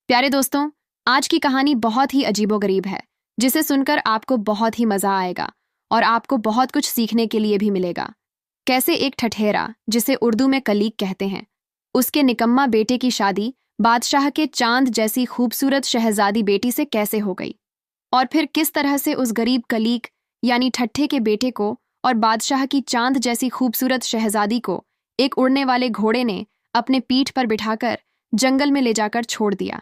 प्यारे दोस्तों, आज की कहानी बहुत ही अजीबोगरीब है, जिसे सुनकर आपको बहुत ही मजा आएगा और आपको बहुत कुछ सीखने के लिए भी मिलेगा। कैसे एक ठठेरा, जिसे उर्दू में कलीग कहते हैं, उसके निकम्मा बेटे की शादी बादशाह के चांद जैसी खूबसूरत शहजादी बेटी से कैसे हो गई, और फिर किस तरह से उस गरीब कलीग यानी ठट्ठे के बेटे को और बादशाह की चांद जैसी खूबसूरत शहजादी को एक उड़ने वाले घोड़े ने अपने पीठ पर बिठाकर जंगल में ले जाकर छोड़ दिया।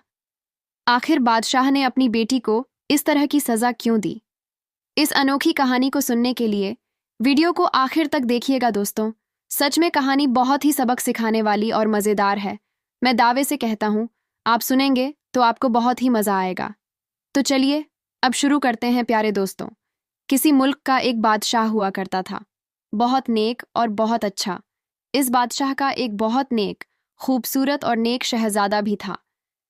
आखिर बादशाह ने अपनी बेटी को इस तरह की सजा क्यों दी? इस अनोखी कहानी को सुनने के लिए वीडियो को आखिर तक देखिएगा दोस्तों। सच में कहानी बहुत ही सबक सिखाने वाली और मज़ेदार है। मैं दावे से कहता हूँ, आप सुनेंगे तो आपको बहुत ही मज़ा आएगा। तो चलिए अब शुरू करते हैं प्यारे दोस्तों। किसी मुल्क का एक बादशाह हुआ करता था, बहुत नेक और बहुत अच्छा। इस बादशाह का एक बहुत नेक, खूबसूरत और नेक शहजादा भी था।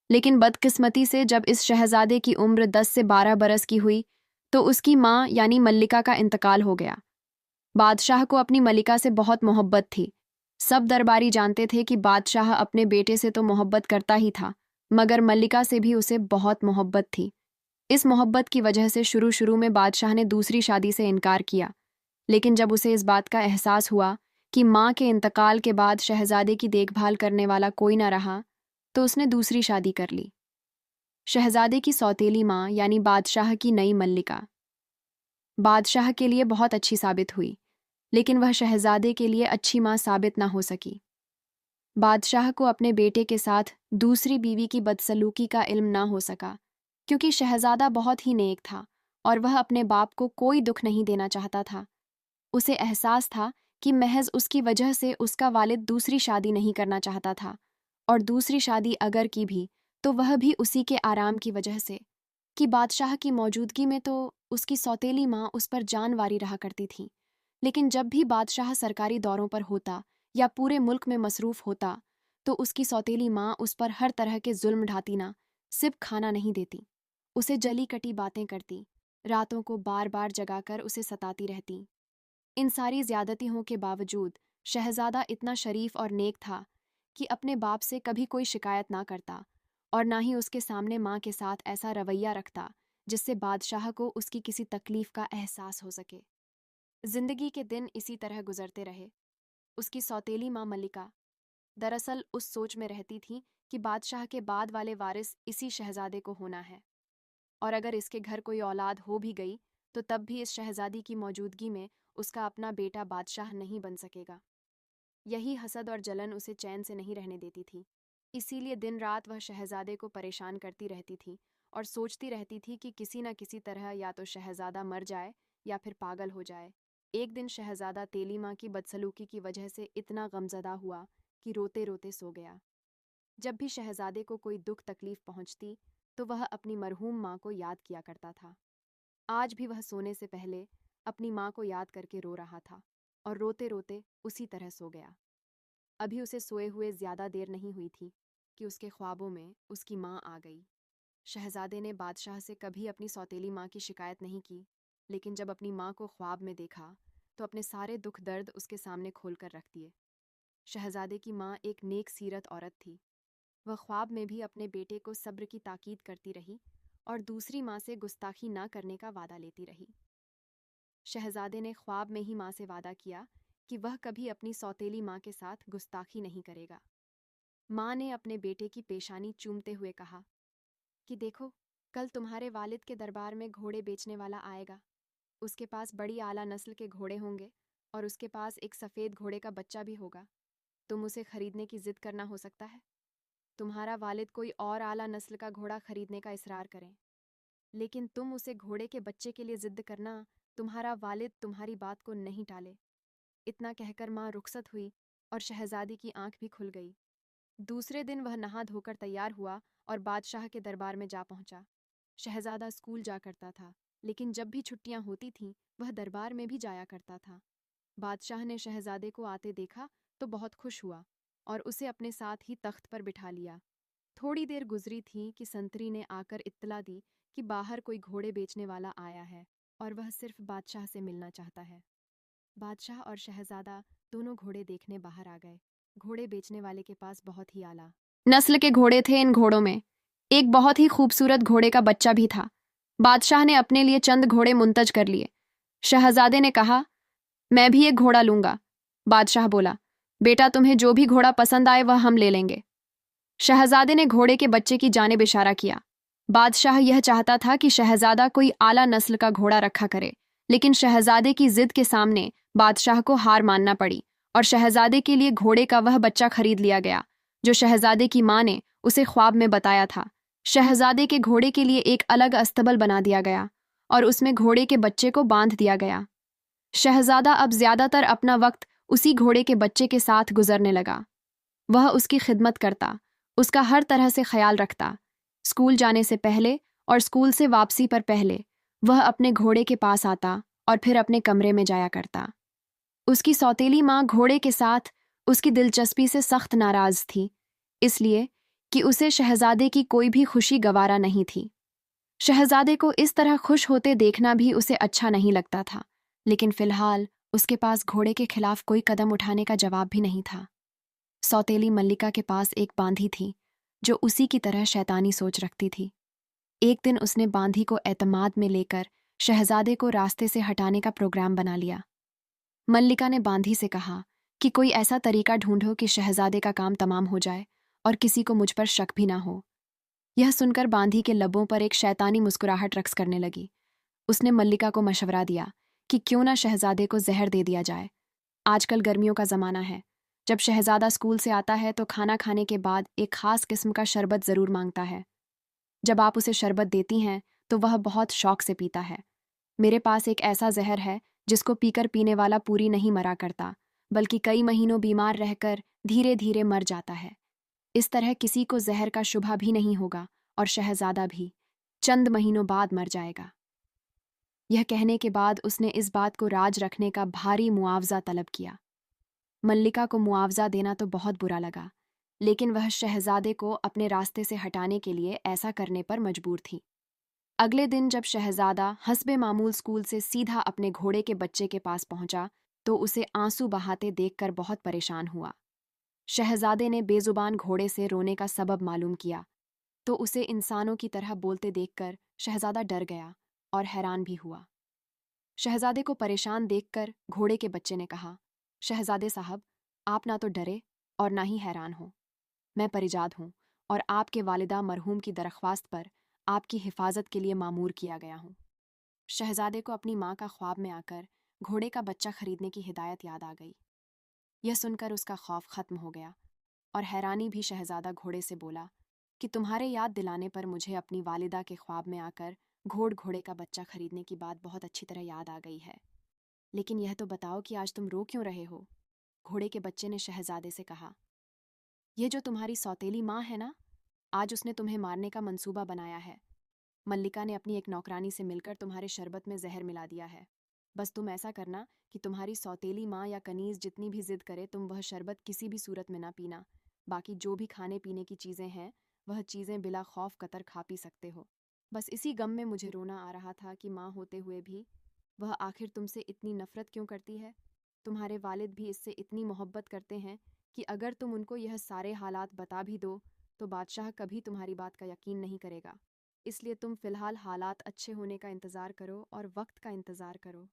लेकिन बदकिस्मती से जब इस शहजादे की उम्र 10 से 12 बरस की हुई तो उसकी माँ यानी मल्लिका का इंतकाल हो गया। बादशाह को अपनी मल्लिका से बहुत मोहब्बत थी। सब दरबारी जानते थे कि बादशाह अपने बेटे से तो मोहब्बत करता ही था, मगर मल्लिका से भी उसे बहुत मोहब्बत थी। इस मोहब्बत की वजह से शुरू शुरू में बादशाह ने दूसरी शादी से इनकार किया। लेकिन जब उसे इस बात का एहसास हुआ कि माँ के इंतकाल के बाद शहजादे की देखभाल करने वाला कोई न रहा, तो उसने दूसरी शादी कर ली। शहजादे की सौतेली माँ यानी बादशाह की नई मल्लिका बादशाह के लिए बहुत अच्छी साबित हुई, लेकिन वह शहजादे के लिए अच्छी माँ साबित ना हो सकी। बादशाह को अपने बेटे के साथ दूसरी बीवी की बदसलूकी का इल्म ना हो सका, क्योंकि शहजादा बहुत ही नेक था और वह अपने बाप को कोई दुख नहीं देना चाहता था। उसे एहसास था कि महज उसकी वजह से उसका वालिद दूसरी शादी नहीं करना चाहता था, और दूसरी शादी अगर की भी तो वह भी उसी के आराम की वजह से, कि बादशाह की मौजूदगी में तो उसकी सौतेली माँ उस पर जानवारी रहा करती थी। लेकिन जब भी बादशाह सरकारी दौरों पर होता या पूरे मुल्क में मसरूफ होता, तो उसकी सौतेली माँ उस पर हर तरह के जुल्म ढाती, ना सिर्फ खाना नहीं देती, उसे जली कटी बातें करती, रातों को बार बार जगाकर उसे सताती रहती। इन सारी ज्यादतियों के बावजूद शहजादा इतना शरीफ और नेक था कि अपने बाप से कभी कोई शिकायत ना करता, और ना ही उसके सामने माँ के साथ ऐसा रवैया रखता जिससे बादशाह को उसकी किसी तकलीफ का एहसास हो सके। जिंदगी के दिन इसी तरह गुजरते रहे। उसकी सौतेली माँ मल्लिका दरअसल उस सोच में रहती थी कि बादशाह के बाद वाले वारिस इसी शहजादे को होना है, और अगर इसके घर कोई औलाद हो भी गई तो तब भी इस शहजादी की मौजूदगी में उसका अपना बेटा बादशाह नहीं बन सकेगा। यही हसद और जलन उसे चैन से नहीं रहने देती थी। इसीलिए दिन रात वह शहजादे को परेशान करती रहती थी और सोचती रहती थी कि किसी न किसी तरह या तो शहजादा मर जाए या फिर पागल हो जाए। एक दिन शहजादा तेली माँ की बदसलूकी की वजह से इतना गमजदा हुआ कि रोते रोते सो गया। जब भी शहजादे को कोई दुख तकलीफ पहुंचती तो वह अपनी मरहूम माँ को याद किया करता था। आज भी वह सोने से पहले अपनी माँ को याद करके रो रहा था और रोते रोते उसी तरह सो गया। अभी उसे सोए हुए ज्यादा देर नहीं हुई थी कि उसके ख्वाबों में उसकी माँ आ गई। शहजादे ने बादशाह से कभी अपनी सौतेली माँ की शिकायत नहीं की, लेकिन जब अपनी माँ को ख्वाब में देखा तो अपने सारे दुख दर्द उसके सामने खोल कर रख दिए। शहजादे की माँ एक नेक सीरत औरत थी। वह ख्वाब में भी अपने बेटे को सब्र की ताकीद करती रही और दूसरी माँ से गुस्ताखी ना करने का वादा लेती रही। शहजादे ने ख्वाब में ही माँ से वादा किया कि वह कभी अपनी सौतेली माँ के साथ गुस्ताखी नहीं करेगा। माँ ने अपने बेटे की पेशानी चूमते हुए कहा कि देखो, कल तुम्हारे वालिद के दरबार में घोड़े बेचने वाला आएगा। उसके पास बड़ी आला नस्ल के घोड़े होंगे और उसके पास एक सफ़ेद घोड़े का बच्चा भी होगा। तुम उसे खरीदने की जिद करना हो सकता है। तुम्हारा वालिद कोई और आला नस्ल का घोड़ा खरीदने का इसरार करें, लेकिन तुम उसे घोड़े के बच्चे के लिए जिद करना, तुम्हारा वालिद तुम्हारी बात को नहीं टाले। इतना कहकर माँ रुखसत हुई और शहजादी की आंख भी खुल गई। दूसरे दिन वह नहा धोकर तैयार हुआ और बादशाह के दरबार में जा पहुंचा। शहजादा स्कूल जा करता था, लेकिन जब भी छुट्टियां होती थीं वह दरबार में भी जाया करता था। बादशाह ने शहजादे को आते देखा तो बहुत खुश हुआ और उसे अपने साथ ही तख्त पर बिठा लिया। थोड़ी देर गुजरी थी कि संतरी ने आकर इत्तला दी कि बाहर कोई घोड़े बेचने वाला आया है और वह सिर्फ बादशाह से मिलना चाहता है। बादशाह और शहजादा दोनों घोड़े देखने बाहर आ गए। घोड़े बेचने वाले के पास बहुत ही आला नस्ल के घोड़े थे। इन घोड़ों में एक बहुत ही खूबसूरत घोड़े का बच्चा भी था। बादशाह ने अपने लिए चंद घोड़े मुंतज कर लिए। शहजादे ने कहा, मैं भी एक घोड़ा लूंगा। बादशाह बोला, बेटा, तुम्हें जो भी घोड़ा पसंद आए वह हम ले लेंगे। शहजादे ने घोड़े के बच्चे की जानिब इशारा किया। बादशाह यह चाहता था कि शहजादा कोई आला नस्ल का घोड़ा रखा करे, लेकिन शहजादे की जिद के सामने बादशाह को हार मानना पड़ी और शहजादे के लिए घोड़े का वह बच्चा खरीद लिया गया जो शहजादे की माँ ने उसे ख्वाब में बताया था। शहजादे के घोड़े के लिए एक अलग अस्तबल बना दिया गया और उसमें घोड़े के बच्चे को बांध दिया गया। शहजादा अब ज्यादातर अपना वक्त उसी घोड़े के बच्चे के साथ गुजरने लगा। वह उसकी खिदमत करता, उसका हर तरह से ख्याल रखता। स्कूल जाने से पहले और स्कूल से वापसी पर पहले वह अपने घोड़े के पास आता और फिर अपने कमरे में जाया करता। उसकी सौतेली माँ घोड़े के साथ उसकी दिलचस्पी से सख्त नाराज थी, इसलिए कि उसे शहजादे की कोई भी खुशी गवारा नहीं थी। शहजादे को इस तरह खुश होते देखना भी उसे अच्छा नहीं लगता था, लेकिन फिलहाल उसके पास घोड़े के खिलाफ कोई कदम उठाने का जवाब भी नहीं था। सौतेली मल्लिका के पास एक बांधी थी जो उसी की तरह शैतानी सोच रखती थी। एक दिन उसने बांधी को एतमाद में लेकर शहजादे को रास्ते से हटाने का प्रोग्राम बना लिया। मल्लिका ने बांधी से कहा कि कोई ऐसा तरीका ढूंढो कि शहजादे का काम तमाम हो जाए और किसी को मुझ पर शक भी ना हो। यह सुनकर बांधी के लबों पर एक शैतानी मुस्कुराहट रक्स करने लगी। उसने मल्लिका को मशवरा दिया कि क्यों ना शहजादे को जहर दे दिया जाए। आजकल गर्मियों का ज़माना है। जब शहजादा स्कूल से आता है तो खाना खाने के बाद एक खास किस्म का शरबत ज़रूर मांगता है। जब आप उसे शरबत देती हैं तो वह बहुत शौक से पीता है। मेरे पास एक ऐसा जहर है जिसको पीकर पीने वाला पूरी नहीं मरा करता, बल्कि कई महीनों बीमार रहकर धीरे धीरे मर जाता है। इस तरह किसी को जहर का शुभा भी नहीं होगा और शहजादा भी चंद महीनों बाद मर जाएगा। यह कहने के बाद उसने इस बात को राज रखने का भारी मुआवजा तलब किया। मल्लिका को मुआवजा देना तो बहुत बुरा लगा, लेकिन वह शहजादे को अपने रास्ते से हटाने के लिए ऐसा करने पर मजबूर थी। अगले दिन जब शहजादा हस्बे मामूल स्कूल से सीधा अपने घोड़े के बच्चे के पास पहुंचा तो उसे आंसू बहाते देखकर बहुत परेशान हुआ। शहजादे ने बेजुबान घोड़े से रोने का सबब मालूम किया तो उसे इंसानों की तरह बोलते देखकर शहजादा डर गया और हैरान भी हुआ। शहजादे को परेशान देखकर घोड़े के बच्चे ने कहा, शहजादे साहब, आप ना तो डरे और ना ही हैरान हो। मैं परिजाद हूँ और आपके वालिदा मरहूम की दरख्वास्त पर आपकी हिफाजत के लिए मामूर किया गया हूँ। शहजादे को अपनी माँ का ख्वाब में आकर घोड़े का बच्चा खरीदने की हिदायत याद आ गई। यह सुनकर उसका खौफ खत्म हो गया और हैरानी भी। शहजादा घोड़े से बोला कि तुम्हारे याद दिलाने पर मुझे अपनी वालिदा के ख्वाब में आकर घोड़े का बच्चा खरीदने की बात बहुत अच्छी तरह याद आ गई है, लेकिन यह तो बताओ कि आज तुम रो क्यों रहे हो। घोड़े के बच्चे ने शहजादे से कहा, यह जो तुम्हारी सौतेली माँ है ना, आज उसने तुम्हें मारने का मंसूबा बनाया है। मल्लिका ने अपनी एक नौकरानी से मिलकर तुम्हारे शरबत में जहर मिला दिया है। बस तुम ऐसा करना कि तुम्हारी सौतेली माँ या कनीज जितनी भी जिद करे तुम वह शरबत किसी भी सूरत में ना पीना। बाकी जो भी खाने पीने की चीज़ें हैं वह चीज़ें बिला खौफ कतर खा पी सकते हो। बस इसी गम में मुझे रोना आ रहा था कि माँ होते हुए भी वह आखिर तुमसे इतनी नफरत क्यों करती है। तुम्हारे वालिद भी इससे इतनी मोहब्बत करते हैं कि अगर तुम उनको यह सारे हालात बता भी दो तो बादशाह कभी तुम्हारी बात का यकीन नहीं करेगा। इसलिए तुम फिलहाल हालात अच्छे होने का इंतज़ार करो और वक्त का इंतज़ार करो।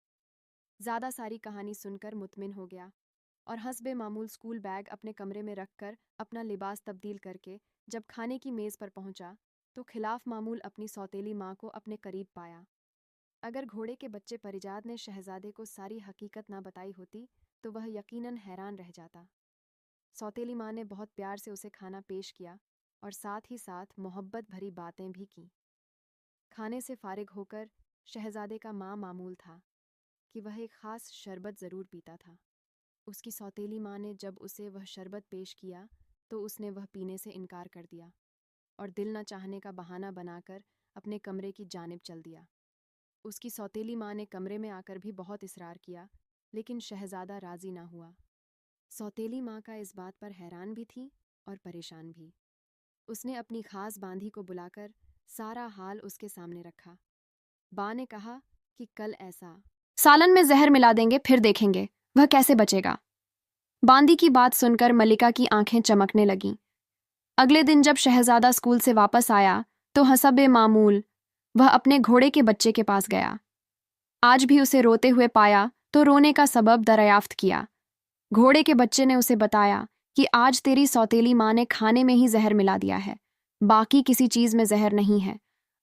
ज़्यादा सारी कहानी सुनकर मुतमिन हो गया और हस्बे मामूल स्कूल बैग अपने कमरे में रखकर अपना लिबास तब्दील करके जब खाने की मेज़ पर पहुंचा तो खिलाफ मामूल अपनी सौतेली माँ को अपने करीब पाया। अगर घोड़े के बच्चे परिजाद ने शहजादे को सारी हकीकत ना बताई होती तो वह यकीनन हैरान रह जाता। सौतेली माँ ने बहुत प्यार से उसे खाना पेश किया और साथ ही साथ मोहब्बत भरी बातें भी की। खाने से फारिग होकर शहजादे का मामूल था कि वह एक ख़ास शरबत ज़रूर पीता था। उसकी सौतेली माँ ने जब उसे वह शरबत पेश किया तो उसने वह पीने से इनकार कर दिया और दिल न चाहने का बहाना बनाकर अपने कमरे की जानिब चल दिया। उसकी सौतेली माँ ने कमरे में आकर भी बहुत इसरार किया, लेकिन शहजादा राज़ी ना हुआ। सौतेली माँ का इस बात पर हैरान भी थी और परेशान भी। उसने अपनी खास बांधी को बुलाकर सारा हाल उसके सामने रखा। बा ने कहा कि कल ऐसा सालन में जहर मिला देंगे, फिर देखेंगे वह कैसे बचेगा। बांदी की बात सुनकर मल्लिका की आंखें चमकने लगीं। अगले दिन जब शहजादा स्कूल से वापस आया तो हसबे मामूल वह अपने घोड़े के बच्चे के पास गया। आज भी उसे रोते हुए पाया तो रोने का सबब दरियाफ्त किया। घोड़े के बच्चे ने उसे बताया कि आज तेरी सौतेली माँ ने खाने में ही जहर मिला दिया है, बाकी किसी चीज में जहर नहीं है।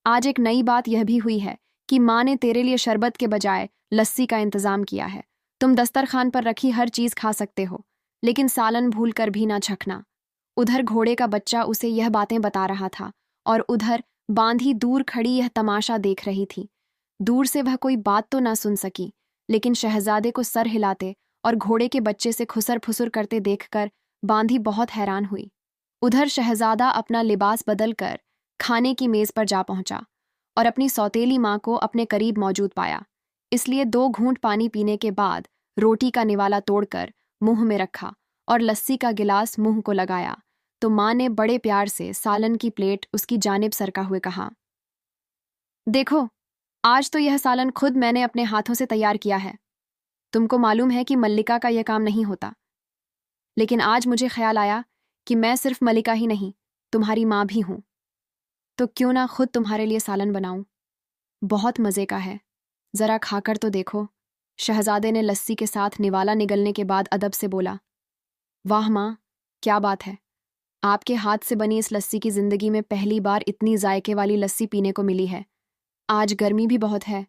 आज एक नई बात यह भी हुई है कि माँ ने तेरे लिए शरबत के बजाय लस्सी का इंतजाम किया है। तुम दस्तरखान पर रखी हर चीज खा सकते हो, लेकिन सालन भूल कर भी ना छकना। उधर घोड़े का बच्चा उसे यह बातें बता रहा था और उधर बांधी दूर खड़ी यह तमाशा देख रही थी। दूर से वह कोई बात तो ना सुन सकी, लेकिन शहजादे को सर हिलाते और घोड़े के बच्चे से खुसर फुसर करते देखकर बांधी बहुत हैरान हुई। उधर शहजादा अपना लिबास बदलकर खाने की मेज पर जा पहुंचा और अपनी सौतेली माँ को अपने करीब मौजूद पाया। इसलिए 2 घूंट पानी पीने के बाद रोटी का निवाला तोड़कर मुंह में रखा और लस्सी का गिलास मुंह को लगाया तो माँ ने बड़े प्यार से सालन की प्लेट उसकी जानिब सरका हुए कहा, देखो, आज तो यह सालन खुद मैंने अपने हाथों से तैयार किया है। तुमको मालूम है कि मल्लिका का यह काम नहीं होता, लेकिन आज मुझे ख्याल आया कि मैं सिर्फ मल्लिका ही नहीं, तुम्हारी माँ भी हूं, तो क्यों ना खुद तुम्हारे लिए सालन बनाऊं। बहुत मज़े का है, ज़रा खाकर तो देखो। शहजादे ने लस्सी के साथ निवाला निगलने के बाद अदब से बोला, वाह माँ, क्या बात है। आपके हाथ से बनी इस लस्सी की ज़िंदगी में पहली बार इतनी जायके वाली लस्सी पीने को मिली है। आज गर्मी भी बहुत है,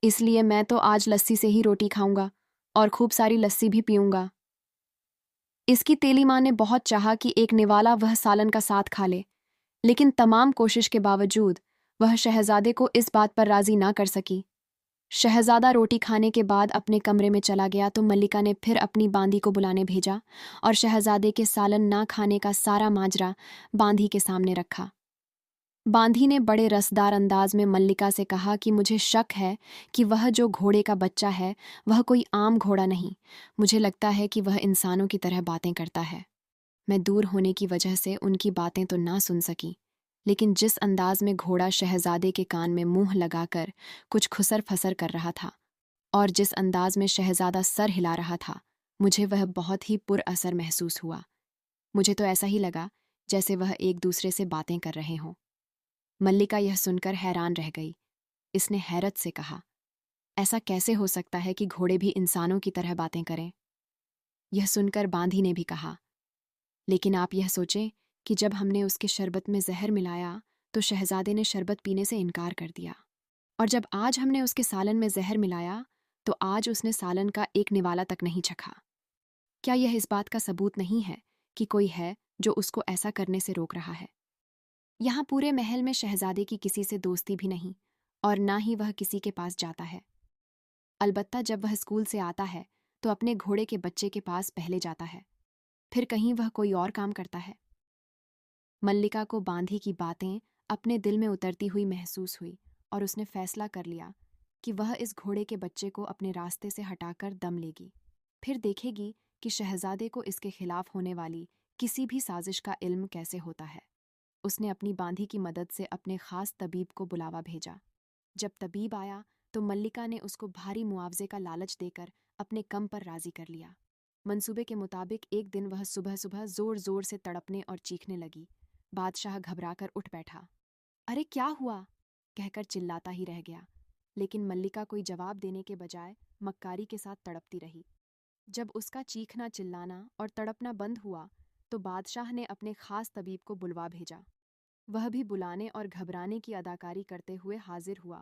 इसलिए मैं तो आज लस्सी से ही रोटी खाऊंगा और खूब सारी लस्सी भी पीऊंगा। इसकी तेली माँ ने बहुत चाहा कि एक निवाला वह सालन का साथ खा ले, लेकिन तमाम कोशिश के बावजूद वह शहजादे को इस बात पर राजी ना कर सकी। शहजादा रोटी खाने के बाद अपने कमरे में चला गया तो मल्लिका ने फिर अपनी बांदी को बुलाने भेजा और शहजादे के सालन ना खाने का सारा माजरा बांदी के सामने रखा। बांधी ने बड़े रसदार अंदाज में मल्लिका से कहा कि मुझे शक है कि वह जो घोड़े का बच्चा है वह कोई आम घोड़ा नहीं, मुझे लगता है कि वह इंसानों की तरह बातें करता है। मैं दूर होने की वजह से उनकी बातें तो ना सुन सकी, लेकिन जिस अंदाज में घोड़ा शहजादे के कान में मुंह लगाकर कुछ खुसर फसर कर रहा था और जिस अंदाज में शहजादा सर हिला रहा था, मुझे वह बहुत ही पुरअसर महसूस हुआ। मुझे तो ऐसा ही लगा जैसे वह एक दूसरे से बातें कर रहे हों। मल्लिका यह सुनकर हैरान रह गई। इसने हैरत से कहा, ऐसा कैसे हो सकता है कि घोड़े भी इंसानों की तरह बातें करें। यह सुनकर बांधी ने भी कहा, लेकिन आप यह सोचें कि जब हमने उसके शरबत में जहर मिलाया तो शहजादे ने शरबत पीने से इनकार कर दिया, और जब आज हमने उसके सालन में जहर मिलाया तो आज उसने सालन का एक निवाला तक नहीं चखा। क्या यह इस बात का सबूत नहीं है कि कोई है जो उसको ऐसा करने से रोक रहा है। यहाँ पूरे महल में शहजादे की किसी से दोस्ती भी नहीं और ना ही वह किसी के पास जाता है। अलबत्ता जब वह स्कूल से आता है तो अपने घोड़े के बच्चे के पास पहले जाता है, फिर कहीं वह कोई और काम करता है। मल्लिका को बांधी की बातें अपने दिल में उतरती हुई महसूस हुई और उसने फैसला कर लिया कि वह इस घोड़े के बच्चे को अपने रास्ते से हटाकर दम लेगी, फिर देखेगी कि शहजादे को इसके खिलाफ होने वाली किसी भी साजिश का इल्म कैसे होता है। उसने अपनी बांधी की मदद से अपने खास तबीब को बुलावा भेजा। जब तबीब आया तो मल्लिका ने उसको भारी मुआवजे का लालच देकर अपने कम पर राजी कर लिया। मंसूबे के मुताबिक एक दिन वह सुबह सुबह जोर जोर से तड़पने और चीखने लगी। बादशाह घबराकर उठ बैठा। अरे क्या हुआ, कहकर चिल्लाता ही रह गया, लेकिन मल्लिका कोई जवाब देने के बजाय मक्कारी के साथ तड़पती रही। जब उसका चीखना चिल्लाना और तड़पना बंद हुआ तो बादशाह ने अपने खास तबीब को बुलवा भेजा। वह भी बुलाने और घबराने की अदाकारी करते हुए हाजिर हुआ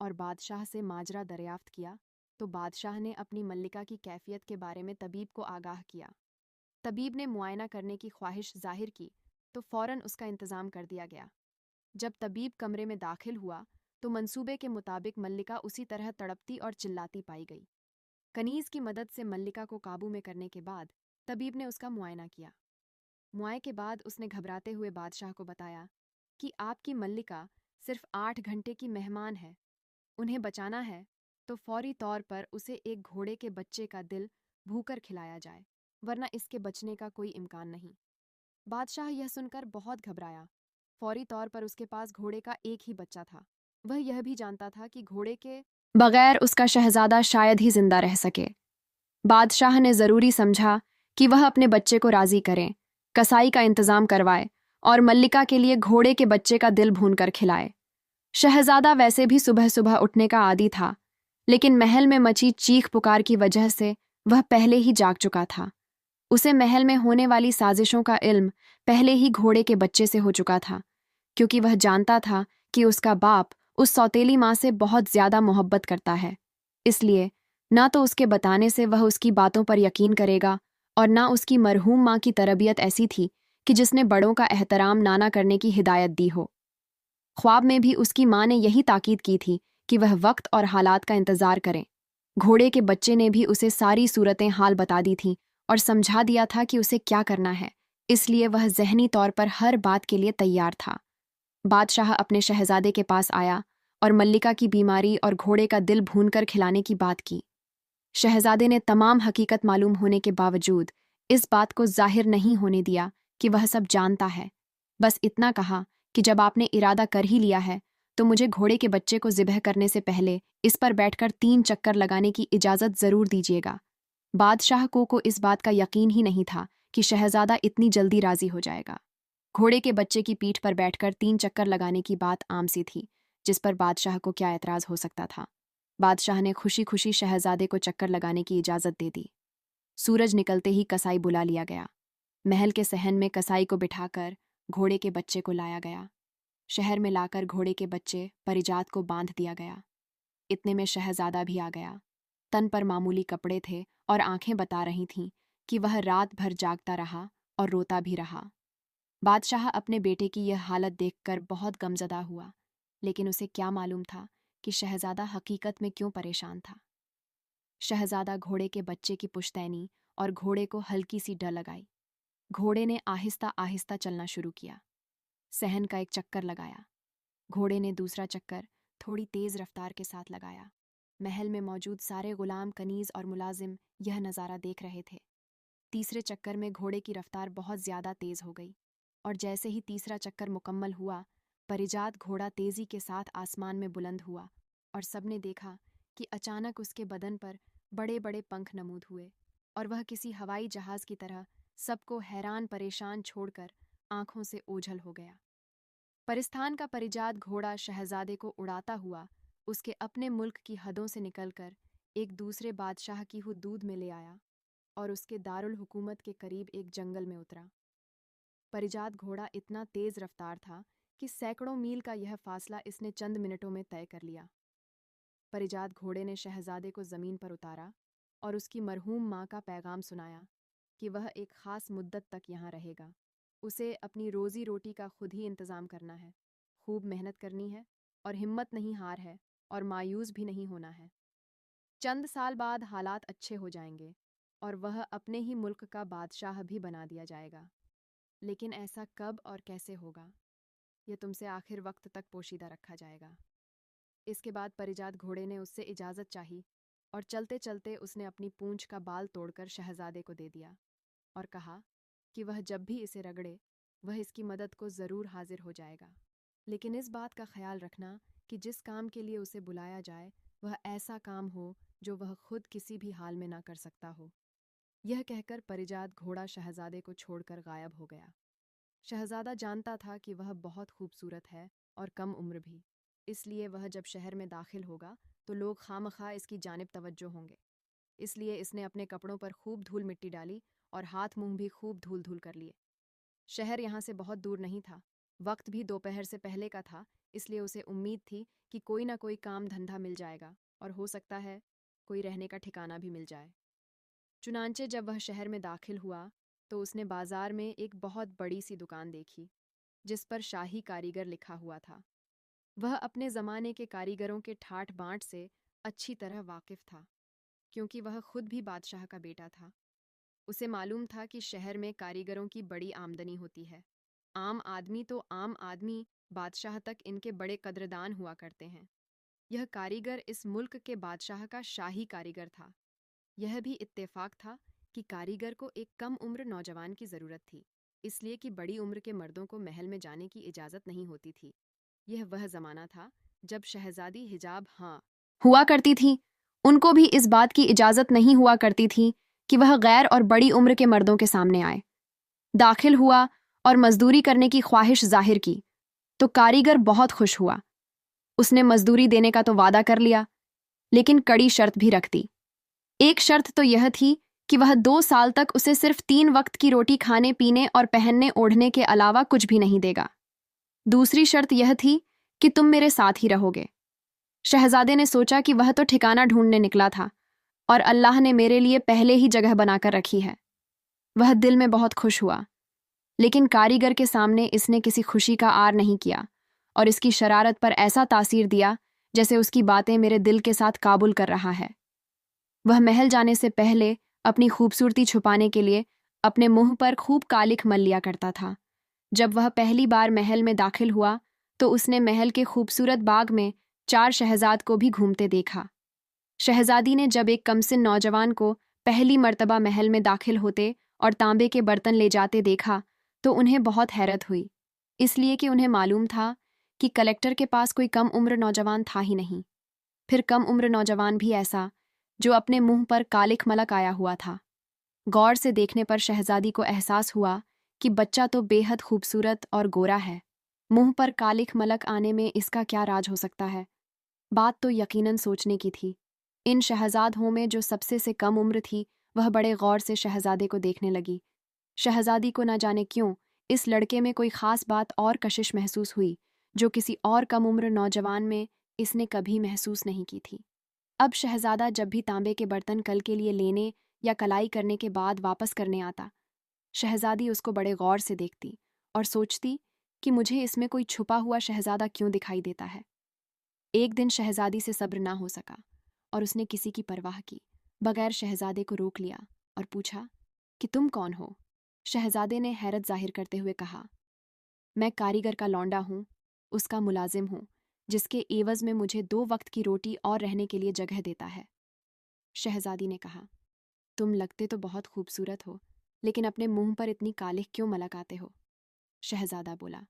और बादशाह से माजरा दरियाफ्त किया तो बादशाह ने अपनी मल्लिका की कैफियत के बारे में तबीब को आगाह किया। तबीब ने मुआयना करने की ख्वाहिश जाहिर की तो फौरन उसका इंतज़ाम कर दिया गया। जब तबीब कमरे में दाखिल हुआ तो मंसूबे के मुताबिक मल्लिका उसी तरह तड़पती और चिल्लाती पाई गई। कनीज़ की मदद से मल्लिका को काबू में करने के बाद तबीब ने उसका मुआयना किया। मुआये के बाद उसने घबराते हुए बादशाह को बताया कि आपकी मल्लिका सिर्फ 8 घंटे की मेहमान है, उन्हें बचाना है तो फौरी तौर पर उसे एक घोड़े के बच्चे का दिल भूकर खिलाया जाए, वरना इसके बचने का कोई इम्कान नहीं। बादशाह यह सुनकर बहुत घबराया। फौरी तौर पर उसके पास घोड़े का एक ही बच्चा था। वह यह भी जानता था कि घोड़े के बगैर उसका शहजादा शायद ही जिंदा रह सके। बादशाह ने ज़रूरी समझा कि वह अपने बच्चे को राज़ी करें, कसाई का इंतज़ाम करवाए और मल्लिका के लिए घोड़े के बच्चे का दिल भूनकर खिलाए। शहजादा वैसे भी सुबह सुबह उठने का आदी था, लेकिन महल में मची चीख पुकार की वजह से वह पहले ही जाग चुका था। उसे महल में होने वाली साजिशों का इल्म पहले ही घोड़े के बच्चे से हो चुका था, क्योंकि वह जानता था कि उसका बाप उस सौतेली माँ से बहुत ज्यादा मोहब्बत करता है। इसलिए ना तो उसके बताने से वह उसकी बातों पर यकीन करेगा, और ना उसकी मरहूम माँ की तरबियत ऐसी थी कि जिसने बड़ों का एहतराम ना करने की हिदायत दी हो। ख्वाब में भी उसकी माँ ने यही ताकीद की थी कि वह वक्त और हालात का इंतजार करे। घोड़े के बच्चे ने भी उसे सारी सूरतें हाल बता दी थीं और समझा दिया था कि उसे क्या करना है, इसलिए वह ज़हनी तौर पर हर बात के लिए तैयार था। बादशाह अपने शहजादे के पास आया और मल्लिका की बीमारी और घोड़े का दिल भूनकर खिलाने की बात की। शहजादे ने तमाम हकीकत मालूम होने के बावजूद इस बात को जाहिर नहीं होने दिया कि वह सब जानता है। बस इतना कहा कि जब आपने इरादा कर ही लिया है तो मुझे घोड़े के बच्चे को ज़िबह करने से पहले इस पर बैठकर 3 चक्कर लगाने की इजाज़त ज़रूर दीजिएगा। बादशाह को इस बात का यकीन ही नहीं था कि शहजादा इतनी जल्दी राज़ी हो जाएगा। घोड़े के बच्चे की पीठ पर बैठकर 3 चक्कर लगाने की बात आम सी थी, जिस पर बादशाह को क्या एतराज़ हो सकता था। बादशाह ने खुशी खुशी शहजादे को चक्कर लगाने की इजाज़त दे दी। सूरज निकलते ही कसाई बुला लिया गया। महल के सहन में कसाई को बिठाकर घोड़े के बच्चे को लाया गया। शहर में लाकर घोड़े के बच्चे परिजात को बांध दिया गया। इतने में शहजादा भी आ गया। तन पर मामूली कपड़े थे और आंखें बता रही थीं कि वह रात भर जागता रहा और रोता भी रहा। बादशाह अपने बेटे की यह हालत देखकर बहुत गमज़दा हुआ, लेकिन उसे क्या मालूम था कि शहजादा हकीकत में क्यों परेशान था। शहजादा घोड़े के बच्चे की पुश्तैनी और घोड़े को हल्की सी डर लगाई। घोड़े ने आहिस्ता आहिस्ता चलना शुरू किया। सहन का एक चक्कर लगाया। घोड़े ने दूसरा चक्कर थोड़ी तेज रफ्तार के साथ लगाया। महल में मौजूद सारे गुलाम, कनीज और मुलाजिम यह नज़ारा देख रहे थे। तीसरे चक्कर में घोड़े की रफ्तार बहुत ज़्यादा तेज हो गई, और जैसे ही तीसरा चक्कर मुकम्मल हुआ, परिजात घोड़ा तेजी के साथ आसमान में बुलंद हुआ और सबने देखा कि अचानक उसके बदन पर बड़े बड़े पंख नमूद हुए और वह किसी हवाई जहाज की तरह सबको हैरान परेशान छोड़कर आंखों से ओझल हो गया। परिस्थान का परिजात घोड़ा शहजादे को उड़ाता हुआ उसके अपने मुल्क की हदों से निकलकर एक दूसरे बादशाह की हुदूद में ले आया और उसके दारुल हुकूमत के करीब एक जंगल में उतरा। परिजात घोड़ा इतना तेज रफ्तार था कि सैकड़ों मील का यह फासला इसने चंद मिनटों में तय कर लिया। परिजात घोड़े ने शहजादे को ज़मीन पर उतारा और उसकी मरहूम माँ का पैगाम सुनाया कि वह एक ख़ास मुद्दत तक यहाँ रहेगा। उसे अपनी रोज़ी रोटी का खुद ही इंतज़ाम करना है, खूब मेहनत करनी है और हिम्मत नहीं हार है और मायूस भी नहीं होना है। चंद साल बाद हालात अच्छे हो जाएंगे और वह अपने ही मुल्क का बादशाह भी बना दिया जाएगा। लेकिन ऐसा कब और कैसे होगा, यह तुमसे आखिर वक्त तक पोशीदा रखा जाएगा। इसके बाद परिजात घोड़े ने उससे इजाज़त चाही और चलते चलते उसने अपनी पूंछ का बाल तोड़कर शहजादे को दे दिया और कहा कि वह जब भी इसे रगड़े वह इसकी मदद को ज़रूर हाजिर हो जाएगा, लेकिन इस बात का ख्याल रखना कि जिस काम के लिए उसे बुलाया जाए वह ऐसा काम हो जो वह खुद किसी भी हाल में ना कर सकता हो। यह कहकर परिजात घोड़ा शहजादे को छोड़कर गायब हो गया। शहजादा जानता था कि वह बहुत खूबसूरत है और कम उम्र भी, इसलिए वह जब शहर में दाखिल होगा तो लोग खामखा इसकी जानिब तवज्जो होंगे। इसलिए इसने अपने कपड़ों पर खूब धूल मिट्टी डाली और हाथ मुंह भी खूब धूल धूल कर लिए। शहर यहाँ से बहुत दूर नहीं था, वक्त भी दोपहर से पहले का था, इसलिए उसे उम्मीद थी कि कोई ना कोई काम धंधा मिल जाएगा और हो सकता है कोई रहने का ठिकाना भी मिल जाए। चुनांचे जब वह शहर में दाखिल हुआ तो उसने बाजार में एक बहुत बड़ी सी दुकान देखी जिस पर शाही कारीगर लिखा हुआ था। वह अपने ज़माने के कारीगरों के ठाट बांट से अच्छी तरह वाकिफ था, क्योंकि वह खुद भी बादशाह का बेटा था। उसे मालूम था कि शहर में कारीगरों की बड़ी आमदनी होती है। आम आदमी तो आम आदमी, बादशाह तक इनके बड़े कद्रदान हुआ करते हैं। यह कारीगर इस मुल्क के बादशाह का शाही कारीगर था। यह भी इत्तेफाक था कि कारीगर को एक कम उम्र नौजवान की ज़रूरत थी, इसलिए कि बड़ी उम्र के मर्दों को महल में जाने की इजाज़त नहीं होती थी। यह वह ज़माना था जब शहजादी हिजाब हाँ हुआ करती थी। उनको भी इस बात की इजाज़त नहीं हुआ करती थी कि वह गैर और बड़ी उम्र के मर्दों के सामने आए। दाखिल हुआ और मजदूरी करने की ख्वाहिश जाहिर की तो कारीगर बहुत खुश हुआ। उसने मजदूरी देने का तो वादा कर लिया, लेकिन कड़ी शर्त भी रख दी। एक शर्त तो यह थी कि वह 2 साल तक उसे सिर्फ 3 वक्त की रोटी खाने पीने और पहनने ओढ़ने के अलावा कुछ भी नहीं देगा। दूसरी शर्त यह थी कि तुम मेरे साथ ही रहोगे। शहजादे ने सोचा कि वह तो ठिकाना ढूंढने निकला था और अल्लाह ने मेरे लिए पहले ही जगह बनाकर रखी है। वह दिल में बहुत खुश हुआ, लेकिन कारीगर के सामने इसने किसी खुशी का आर नहीं किया और इसकी शरारत पर ऐसा तासीर दिया जैसे उसकी बातें मेरे दिल के साथ काबुल कर रहा है। वह महल जाने से पहले अपनी खूबसूरती छुपाने के लिए अपने मुंह पर खूब कालिख मल लिया करता था। जब वह पहली बार महल में दाखिल हुआ तो उसने महल के खूबसूरत बाग में 4 शहजाद को भी घूमते देखा। शहजादी ने जब एक कमसिन नौजवान को पहली मर्तबा महल में दाखिल होते और तांबे के बर्तन ले जाते देखा तो उन्हें बहुत हैरत हुई, इसलिए कि उन्हें मालूम था कि कलेक्टर के पास कोई कम उम्र नौजवान था ही नहीं। फिर कम उम्र नौजवान भी ऐसा जो अपने मुंह पर कालिख मलक आया हुआ था। गौर से देखने पर शहजादी को एहसास हुआ कि बच्चा तो बेहद खूबसूरत और गोरा है। मुंह पर कालिख मलक आने में इसका क्या राज हो सकता है? बात तो यकीनन सोचने की थी। इन शहजादों में जो सबसे से कम उम्र थी वह बड़े गौर से शहजादे को देखने लगी। शहजादी को न जाने क्यों इस लड़के में कोई खास बात और कशिश महसूस हुई जो किसी और कम उम्र नौजवान में इसने कभी महसूस नहीं की थी। अब शहजादा जब भी तांबे के बर्तन कल के लिए लेने या कलाई करने के बाद वापस करने आता, शहजादी उसको बड़े गौर से देखती और सोचती कि मुझे इसमें कोई छुपा हुआ शहजादा क्यों दिखाई देता है। एक दिन शहजादी से सब्र ना हो सका और उसने किसी की परवाह की बगैर शहजादे को रोक लिया और पूछा कि तुम कौन हो? शहजादे ने हैरत जाहिर करते हुए कहा, मैं कारीगर का लौंडा हूँ, उसका मुलाजिम हूँ, जिसके एवज में मुझे 2 वक्त की रोटी और रहने के लिए जगह देता है। शहजादी ने कहा, तुम लगते तो बहुत खूबसूरत हो, लेकिन अपने मुंह पर इतनी कालिख क्यों मलक आते हो? शहजादा बोला,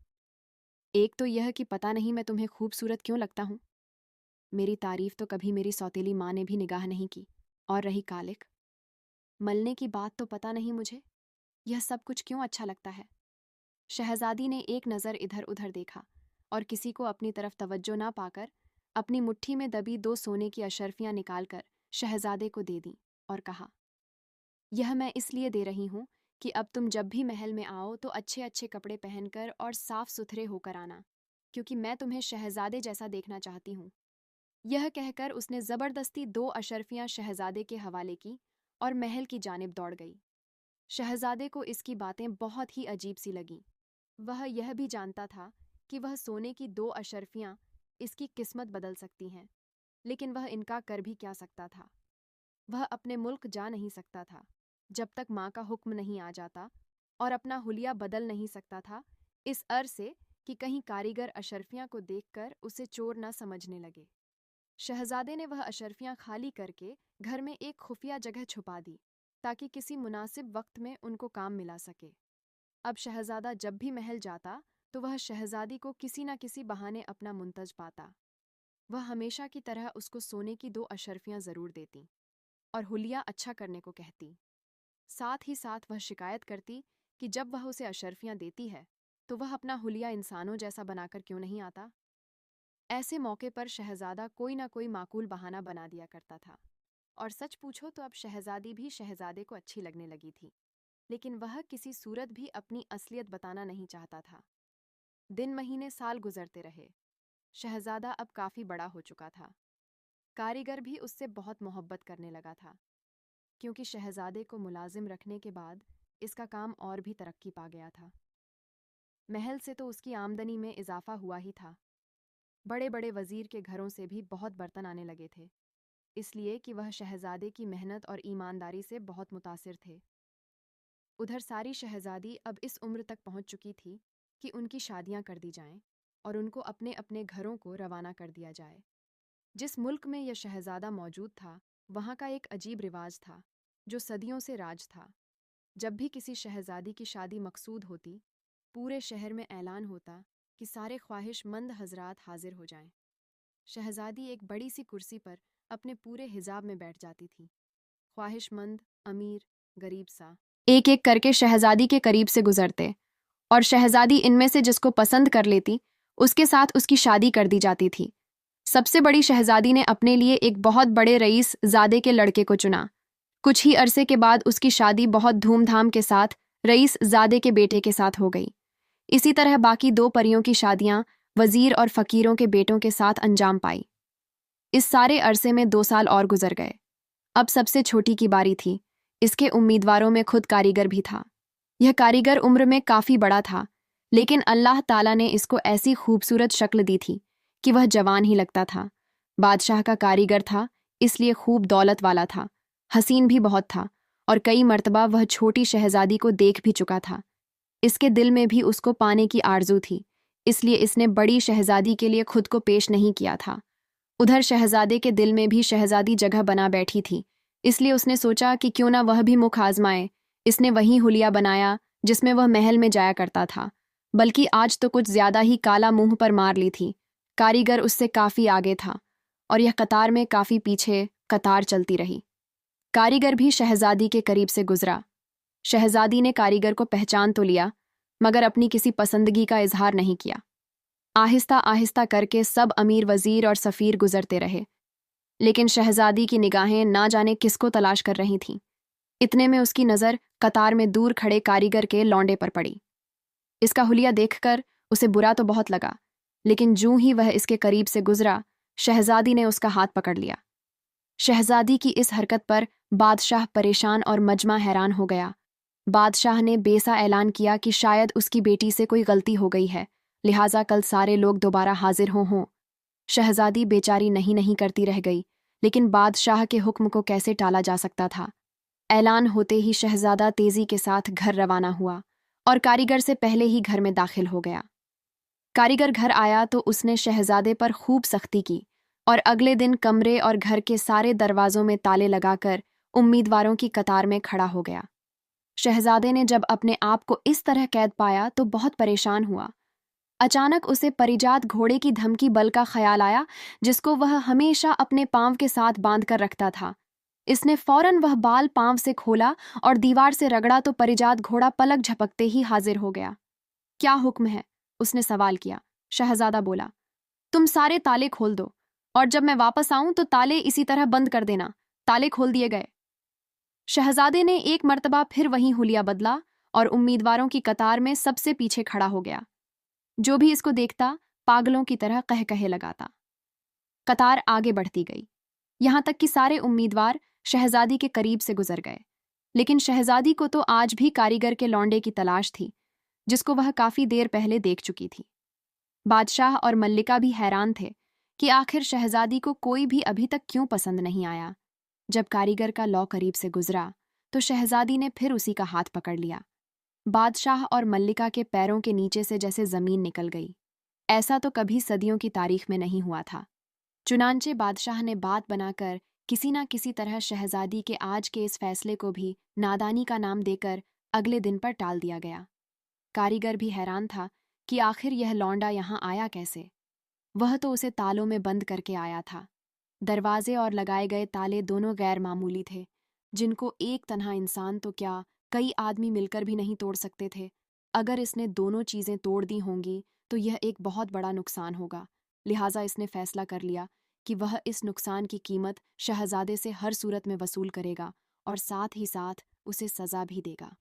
एक तो यह कि पता नहीं मैं तुम्हें खूबसूरत क्यों लगता हूँ। मेरी तारीफ तो कभी मेरी सौतेली माँ ने भी निगाह नहीं की, और रही कालिख, मलने की बात तो पता नहीं मुझे यह सब कुछ क्यों अच्छा लगता है। शहजादी ने एक नज़र इधर उधर देखा और किसी को अपनी तरफ तवज्जो ना पाकर अपनी मुट्ठी में दबी 2 सोने की अशर्फियां निकालकर शहजादे को दे दी और कहा, यह मैं इसलिए दे रही हूँ कि अब तुम जब भी महल में आओ तो अच्छे अच्छे कपड़े पहनकर और साफ सुथरे होकर आना, क्योंकि मैं तुम्हें शहजादे जैसा देखना चाहती हूँ। यह कहकर उसने जबरदस्ती 2 अशर्फियां शहजादे के हवाले की और महल की जानिब दौड़ गई। शहजादे को इसकी बातें बहुत ही अजीब सी लगीं। वह यह भी जानता था कि वह सोने की 2 अशर्फियां इसकी किस्मत बदल सकती हैं, लेकिन वह इनका कर भी क्या सकता था। वह अपने मुल्क जा नहीं सकता था जब तक माँ का हुक्म नहीं आ जाता, और अपना हुलिया बदल नहीं सकता था इस अर से कि कहीं कारीगर अशर्फियां को देखकर उसे चोर न समझने लगे। शहजादे ने वह अशर्फियां खाली करके घर में एक खुफिया जगह छुपा दी ताकि किसी मुनासिब वक्त में उनको काम मिला सके। अब शहजादा जब भी महल जाता तो वह शहजादी को किसी न किसी बहाने अपना मुंतज पाता। वह हमेशा की तरह उसको सोने की 2 अशर्फियां जरूर देती और हुलिया अच्छा करने को कहती। साथ ही साथ वह शिकायत करती कि जब वह उसे अशर्फियां देती है तो वह अपना हुलिया इंसानों जैसा बनाकर क्यों नहीं आता। ऐसे मौके पर शहजादा कोई ना कोई माकूल बहाना बना दिया करता था। और सच पूछो तो अब शहजादी भी शहजादे को अच्छी लगने लगी थी, लेकिन वह किसी सूरत भी अपनी असलियत बताना नहीं चाहता था। दिन महीने साल गुजरते रहे। शहजादा अब काफी बड़ा हो चुका था। कारीगर भी उससे बहुत मोहब्बत करने लगा था, क्योंकि शहजादे को मुलाजिम रखने के बाद इसका काम और भी तरक्की पा गया था। महल से तो उसकी आमदनी में इजाफा हुआ ही था। बड़े बड़े वजीर के घरों से भी बहुत बर्तन आने लगे थे, इसलिए कि वह शहजादे की मेहनत और ईमानदारी से बहुत मुतासिर थे। उधर सारी शहजादी अब इस उम्र तक पहुंच चुकी थी कि उनकी शादियां कर दी जाएं और उनको अपने अपने घरों को रवाना कर दिया जाए। जिस मुल्क में यह शहजादा मौजूद था वहाँ का एक अजीब रिवाज था जो सदियों से राज था। जब भी किसी शहजादी की शादी मकसूद होती, पूरे शहर में ऐलान होता कि सारे ख्वाहिशमंद हजरात हाजिर हो जाएं। शहजादी एक बड़ी सी कुर्सी पर अपने पूरे हिजाब में बैठ जाती थी। ख्वाहिशमंद, अमीर, गरीब सा एक एक करके शहजादी के करीब से गुजरते और शहजादी इनमें से जिसको पसंद कर लेती उसके साथ उसकी शादी कर दी जाती थी। सबसे बड़ी शहजादी ने अपने लिए एक बहुत बड़े रईस ज़ादे के लड़के को चुना। कुछ ही अरसे के बाद उसकी शादी बहुत धूमधाम के साथ रईस ज़ादे के बेटे के साथ हो गई। इसी तरह बाकी दो परियों की शादियां वजीर और फकीरों के बेटों के साथ अंजाम पाई। इस सारे अरसे में 2 साल और गुजर गए। अब सबसे छोटी की बारी थी। इसके उम्मीदवारों में खुद कारीगर भी था। यह कारीगर उम्र में काफ़ी बड़ा था, लेकिन अल्लाह ताला ने इसको ऐसी खूबसूरत शक्ल दी थी कि वह जवान ही लगता था। बादशाह का कारीगर था, इसलिए खूब दौलत वाला था, हसीन भी बहुत था और कई मर्तबा वह छोटी शहजादी को देख भी चुका था। इसके दिल में भी उसको पाने की आरजू थी, इसलिए इसने बड़ी शहजादी के लिए खुद को पेश नहीं किया था। उधर शहजादे के दिल में भी शहजादी जगह बना बैठी थी, इसलिए उसने सोचा कि क्यों ना वह भी मुख आजमाए। इसने वही हुलिया बनाया जिसमें वह महल में जाया करता था, बल्कि आज तो कुछ ज्यादा ही काला मुंह पर मार ली थी। कारीगर उससे काफी आगे था और यह कतार में काफी पीछे कतार चलती रही। कारीगर भी शहजादी के करीब से गुजरा। शहजादी ने कारीगर को पहचान तो लिया, मगर अपनी किसी पसंदगी का इजहार नहीं किया। आहिस्ता आहिस्ता करके सब अमीर वजीर और सफ़ीर गुजरते रहे, लेकिन शहजादी की निगाहें ना जाने किसको तलाश कर रही थीं। इतने में उसकी नज़र कतार में दूर खड़े कारीगर के लौंडे पर पड़ी। इसका हुलिया देखकर उसे बुरा तो बहुत लगा, लेकिन जूं ही वह इसके करीब से गुजरा, शहजादी ने उसका हाथ पकड़ लिया। शहजादी की इस हरकत पर बादशाह परेशान और मजमा हैरान हो गया। बादशाह ने बेसा ऐलान किया कि शायद उसकी बेटी से कोई गलती हो गई है, लिहाजा कल सारे लोग दोबारा हाजिर हों। शहजादी बेचारी नहीं नहीं करती रह गई, लेकिन बादशाह के हुक्म को कैसे टाला जा सकता था। ऐलान होते ही शहजादा तेजी के साथ घर रवाना हुआ और कारीगर से पहले ही घर में दाखिल हो गया। कारीगर घर आया तो उसने शहजादे पर खूब सख्ती की और अगले दिन कमरे और घर के सारे दरवाजों में ताले लगाकर उम्मीदवारों की कतार में खड़ा हो गया। शहजादे ने जब अपने आप को इस तरह कैद पाया तो बहुत परेशान हुआ। अचानक उसे परिजात घोड़े की धमकी बल का ख्याल आया, जिसको वह हमेशा अपने पांव के साथ बांध कर रखता था। इसने फौरन वह बाल पांव से खोला और दीवार से रगड़ा तो परिजात घोड़ा पलक झपकते ही हाजिर हो गया। क्या हुक्म है? उसने सवाल किया। शहजादा बोला, तुम सारे ताले खोल दो और जब मैं वापस आऊं तो ताले इसी तरह बंद कर देना। ताले खोल दिए गए। शहजादे ने एक मर्तबा फिर वही हुलिया बदला और उम्मीदवारों की कतार में सबसे पीछे खड़ा हो गया। जो भी इसको देखता पागलों की तरह कह कहे लगाता। कतार आगे बढ़ती गई, यहां तक कि सारे उम्मीदवार शहजादी के करीब से गुजर गए। लेकिन शहजादी को तो आज भी कारीगर के लौंडे की तलाश थी, जिसको वह काफी देर पहले देख चुकी थी। बादशाह और मल्लिका भी हैरान थे कि आखिर शहजादी को कोई भी अभी तक क्यों पसंद नहीं आया। जब कारीगर का लौ करीब से गुजरा तो शहजादी ने फिर उसी का हाथ पकड़ लिया। बादशाह और मल्लिका के पैरों के नीचे से जैसे जमीन निकल गई। ऐसा तो कभी सदियों की तारीख में नहीं हुआ था। चुनांचे बादशाह ने बात बनाकर किसी ना किसी तरह शहजादी के आज के इस फैसले को भी नादानी का नाम देकर अगले दिन पर टाल दिया गया। कारीगर भी हैरान था कि आखिर यह लौंडा यहाँ आया कैसे। वह तो उसे तालों में बंद करके आया था। दरवाजे और लगाए गए ताले दोनों गैर मामूली थे, जिनको एक तन्हा इंसान तो क्या कई आदमी मिलकर भी नहीं तोड़ सकते थे। अगर इसने दोनों चीजें तोड़ दी होंगी तो यह एक बहुत बड़ा नुकसान होगा। लिहाजा इसने फैसला कर लिया कि वह इस नुकसान की कीमत शहजादे से हर सूरत में वसूल करेगा और साथ ही साथ उसे सजा भी देगा।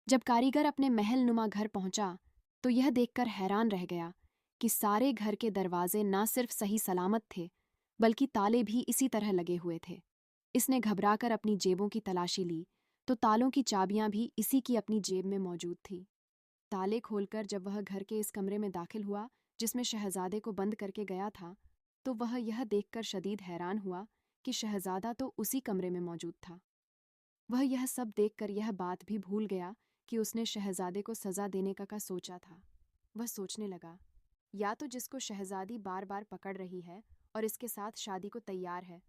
जब कारीगर अपने महल नुमा घर पहुंचा तो यह देखकर हैरान रह गया कि सारे घर के दरवाजे ना सिर्फ सही सलामत थे, बल्कि ताले भी इसी तरह लगे हुए थे। इसने घबराकर अपनी जेबों की तलाशी ली तो तालों की चाबियां भी इसी की अपनी जेब में मौजूद थी। ताले खोलकर जब वह घर के इस कमरे में दाखिल हुआ जिसमें शहजादे को बंद करके गया था, तो वह यह देखकर शदीद हैरान हुआ कि शहजादा तो उसी कमरे में मौजूद था। वह यह सब देखकर यह बात भी भूल गया कि उसने शहजादे को सजा देने का सोचा था। वह सोचने लगा, या तो जिसको शहजादी बार बार पकड़ रही है और इसके साथ शादी को तैयार है,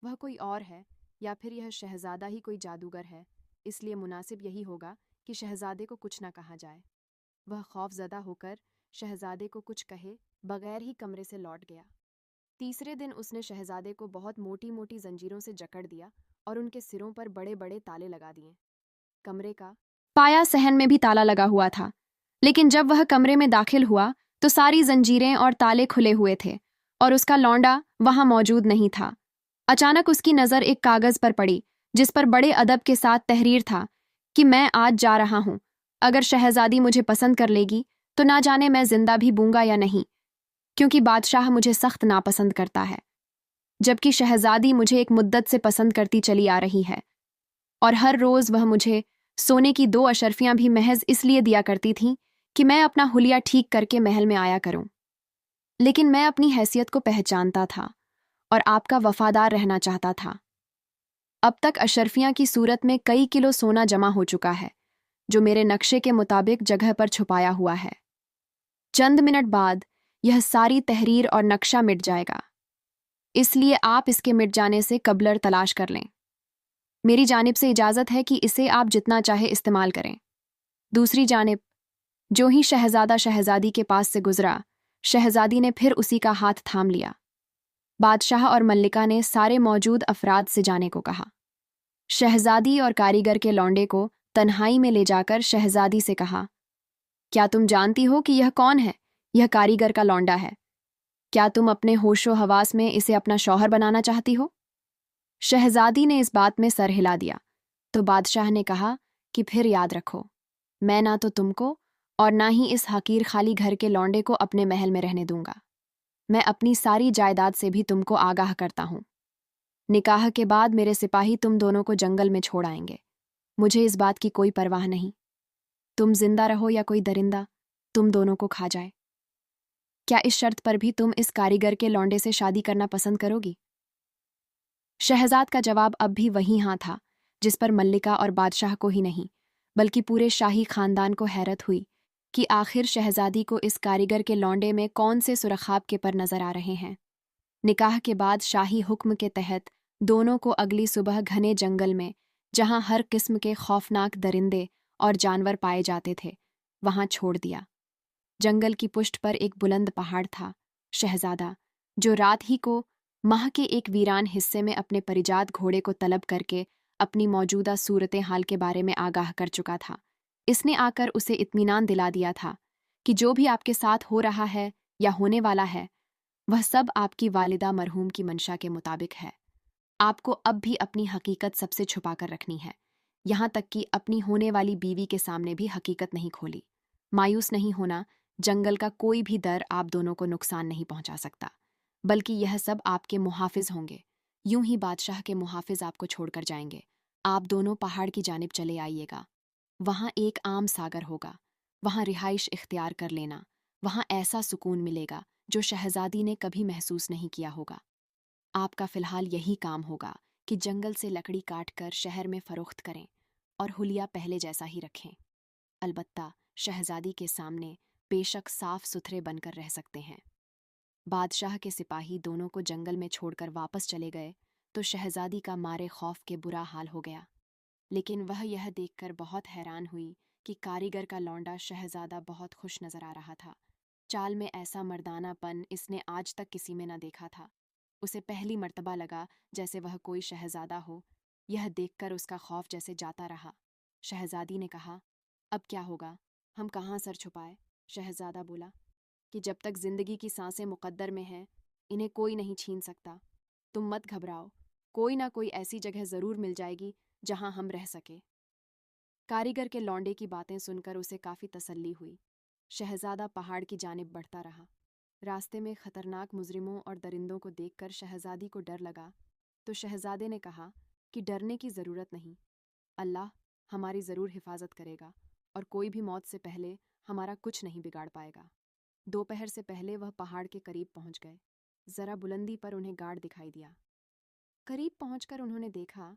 वह कोई और है, या फिर यह शहजादा ही कोई जादूगर है। इसलिए मुनासिब यही होगा कि शहजादे को कुछ ना कहा जाए। वह खौफजदा होकर शहजादे को कुछ कहे बगैर ही कमरे से लौट गया। तीसरे दिन उसने शहजादे को बहुत मोटी मोटी जंजीरों से जकड़ दिया और उनके सिरों पर बड़े बड़े ताले लगा दिए। कमरे का पाया सहन में भी ताला लगा हुआ था। लेकिन जब वह कमरे में दाखिल हुआ तो सारी जंजीरें और ताले खुले हुए थे और उसका लौंडा वहां मौजूद नहीं था। अचानक उसकी नज़र एक कागज पर पड़ी जिस पर बड़े अदब के साथ तहरीर था कि मैं आज जा रहा हूं। अगर शहजादी मुझे पसंद कर लेगी तो ना जाने मैं जिंदा भी बूंगा या नहीं, क्योंकि बादशाह मुझे सख्त नापसंद करता है, जबकि शहजादी मुझे एक मुद्दत से पसंद करती चली आ रही है और हर रोज वह मुझे सोने की 2 अशर्फियां भी महज इसलिए दिया करती थीं कि मैं अपना हुलिया ठीक करके महल में आया करूं। लेकिन मैं अपनी हैसियत को पहचानता था और आपका वफादार रहना चाहता था। अब तक अशर्फियां की सूरत में कई किलो सोना जमा हो चुका है जो मेरे नक्शे के मुताबिक जगह पर छुपाया हुआ है। चंद मिनट बाद यह सारी तहरीर और नक्शा मिट जाएगा, इसलिए आप इसके मिट जाने से कबलर तलाश कर लें। मेरी जानिब से इजाज़त है कि इसे आप जितना चाहे इस्तेमाल करें। दूसरी जानिब, जो ही शहजादा शहजादी के पास से गुजरा, शहजादी ने फिर उसी का हाथ थाम लिया। बादशाह और मल्लिका ने सारे मौजूद अफराद से जाने को कहा। शहजादी और कारीगर के लौंडे को तन्हाई में ले जाकर शहजादी से कहा, क्या तुम जानती हो कि यह कौन है? यह कारीगर का लौंडा है। क्या तुम अपने होशो हवास में इसे अपना शौहर बनाना चाहती हो? शहजादी ने इस बात में सर हिला दिया तो बादशाह ने कहा कि फिर याद रखो, मैं ना तो तुमको और ना ही इस हकीर खाली घर के लौंडे को अपने महल में रहने दूंगा। मैं अपनी सारी जायदाद से भी तुमको आगाह करता हूं। निकाह के बाद मेरे सिपाही तुम दोनों को जंगल में छोड़ आएंगे। मुझे इस बात की कोई परवाह नहीं, तुम जिंदा रहो या कोई दरिंदा तुम दोनों को खा जाए। क्या इस शर्त पर भी तुम इस कारीगर के लौंडे से शादी करना पसंद करोगी? शहजाद का जवाब अब भी वही हाँ था, जिस पर मल्लिका और बादशाह को ही नहीं बल्कि पूरे शाही खानदान को हैरत हुई कि आखिर शहजादी को इस कारीगर के लौंडे में कौन से सुरखाब के पर नजर आ रहे हैं। निकाह के बाद शाही हुक्म के तहत दोनों को अगली सुबह घने जंगल में, जहां हर किस्म के खौफनाक दरिंदे और जानवर पाए जाते थे, वहां छोड़ दिया। जंगल की पुष्ट पर एक बुलंद पहाड़ था। शहजादा, जो रात ही को माह के एक वीरान हिस्से में अपने परिजात घोड़े को तलब करके अपनी मौजूदा सूरत हाल के बारे में आगाह कर चुका था, इसने आकर उसे इत्मीनान दिला दिया था कि जो भी आपके साथ हो रहा है या होने वाला है, वह सब आपकी वालिदा मरहूम की मंशा के मुताबिक है। आपको अब भी अपनी हकीकत सबसे छुपा कर रखनी है, यहाँ तक कि अपनी होने वाली बीवी के सामने भी हकीकत नहीं खोली। मायूस नहीं होना, जंगल का कोई भी दर आप दोनों को नुकसान नहीं पहुंचा सकता, बल्कि यह सब आपके मुहाफिज होंगे। यूं ही बादशाह के मुहाफिज आपको छोड़कर जाएंगे। आप दोनों पहाड़ की जानिब चले आइएगा। वहां एक आम सागर होगा, वहां रिहाइश इख्तियार कर लेना। वहां ऐसा सुकून मिलेगा जो शहजादी ने कभी महसूस नहीं किया होगा। आपका फिलहाल यही काम होगा कि जंगल से लकड़ी काट कर शहर में फरोख्त करें और हुलिया पहले जैसा ही रखें। अलबत्ता शहजादी के सामने बेशक साफ सुथरे बनकर रह सकते हैं। बादशाह के सिपाही दोनों को जंगल में छोड़कर वापस चले गए तो शहजादी का मारे खौफ के बुरा हाल हो गया। लेकिन वह यह देखकर बहुत हैरान हुई कि कारीगर का लौंडा शहजादा बहुत खुश नजर आ रहा था। चाल में ऐसा मर्दानापन इसने आज तक किसी में न देखा था। उसे पहली मर्तबा लगा जैसे वह कोई शहजादा हो। यह देखकर उसका खौफ जैसे जाता रहा। शहजादी ने कहा, अब क्या होगा? हम कहाँ सर छुपाए? शहजादा बोला कि जब तक जिंदगी की सांसें मुकद्दर में हैं, इन्हें कोई नहीं छीन सकता। तुम मत घबराओ, कोई ना कोई ऐसी जगह जरूर मिल जाएगी जहां हम रह सके। कारीगर के लौंडे की बातें सुनकर उसे काफी तसल्ली हुई। शहजादा पहाड़ की जानिब बढ़ता रहा। रास्ते में खतरनाक मुजरिमों और दरिंदों को देखकर शहजादी को डर लगा तो शहजादे ने कहा कि डरने की जरूरत नहीं, अल्लाह हमारी जरूर हिफाजत करेगा और कोई भी मौत से पहले हमारा कुछ नहीं बिगाड़ पाएगा। दोपहर से पहले वह पहाड़ के करीब पहुंच गए। जरा बुलंदी पर उन्हें गार्ड दिखाई दिया। करीब पहुंचकर उन्होंने देखा,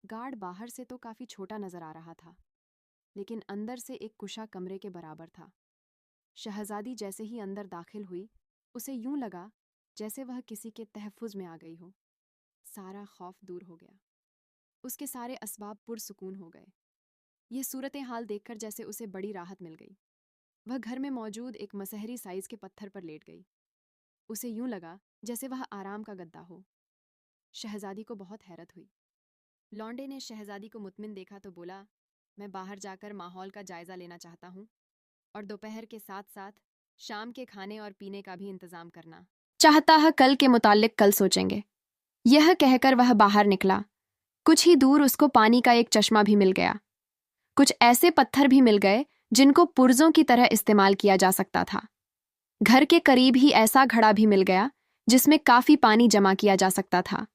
गार्ड बाहर से तो काफी छोटा नजर आ रहा था, लेकिन अंदर से एक कुशा कमरे के बराबर था। शहजादी जैसे ही अंदर दाखिल हुई, उसे यूं लगा जैसे वह किसी के तहफ्फुज में आ गई हो। सारा खौफ दूर हो गया। उसके सारे असबाब पुरसुकून हो गए। ये सूरत हाल देखकर जैसे उसे बड़ी राहत मिल गई। वह घर में मौजूद एक मसहरी साइज के पत्थर पर लेट गई। उसे यूं लगा जैसे वह आराम का गद्दा हो। शहजादी को बहुत हैरत हुई। लौंडे ने शहजादी को मुतमिन देखा तो बोला, मैं बाहर जाकर माहौल का जायजा लेना चाहता हूँ। और दोपहर के साथ साथ शाम के खाने और पीने का भी इंतजाम करना। चाहता है कल के मुतालिक कल सोचेंगे। यह कहकर वह बाहर निकला। कुछ ही दूर उसको पानी का एक चश्मा भी मिल गया। कुछ ऐसे पत्थर भी मिल गए जिनको पुर्जों की तरह इस्तेमाल किया जा सकता था। घर के करीब ही ऐसा घड़ा भी मिल गया जिसमें काफी पानी जमा किया जा सकता था।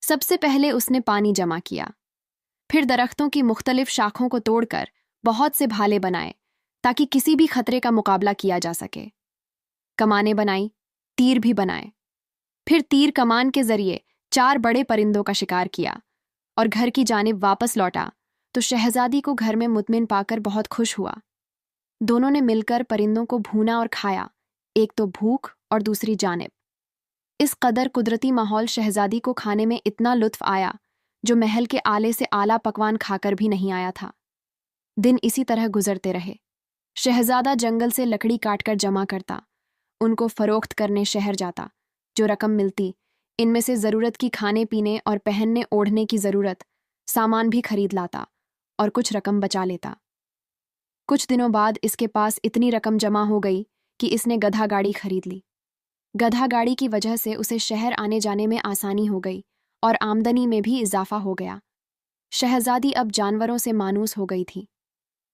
सबसे पहले उसने पानी जमा किया, फिर दरख्तों की मुख्तलिफ शाखों को तोड़कर बहुत से भाले बनाए ताकि किसी भी खतरे का मुकाबला किया जा सके। कमानें बनाई, तीर भी बनाए। फिर तीर कमान के जरिए 4 बड़े परिंदों का शिकार किया और घर की जानिब वापस लौटा तो शहजादी को घर में मुतमिन पाकर बहुत खुश हुआ। दोनों ने मिलकर परिंदों को भूना और खाया, एक तो भूख और दूसरी जानिब। इस कदर कुदरती माहौल शहजादी को खाने में इतना लुत्फ आया जो महल के आले से आला पकवान खाकर भी नहीं आया था। दिन इसी तरह गुजरते रहे। शहजादा जंगल से लकड़ी काटकर जमा करता, उनको फरोख्त करने शहर जाता। जो रकम मिलती इनमें से ज़रूरत की खाने पीने और पहनने ओढ़ने की ज़रूरत सामान भी खरीद लाता और कुछ रकम बचा लेता। कुछ दिनों बाद इसके पास इतनी रकम जमा हो गई कि इसने गधा गाड़ी खरीद ली। गधा गाड़ी की वजह से उसे शहर आने जाने में आसानी हो गई और आमदनी में भी इजाफा हो गया। शहजादी अब जानवरों से मानूस हो गई थी।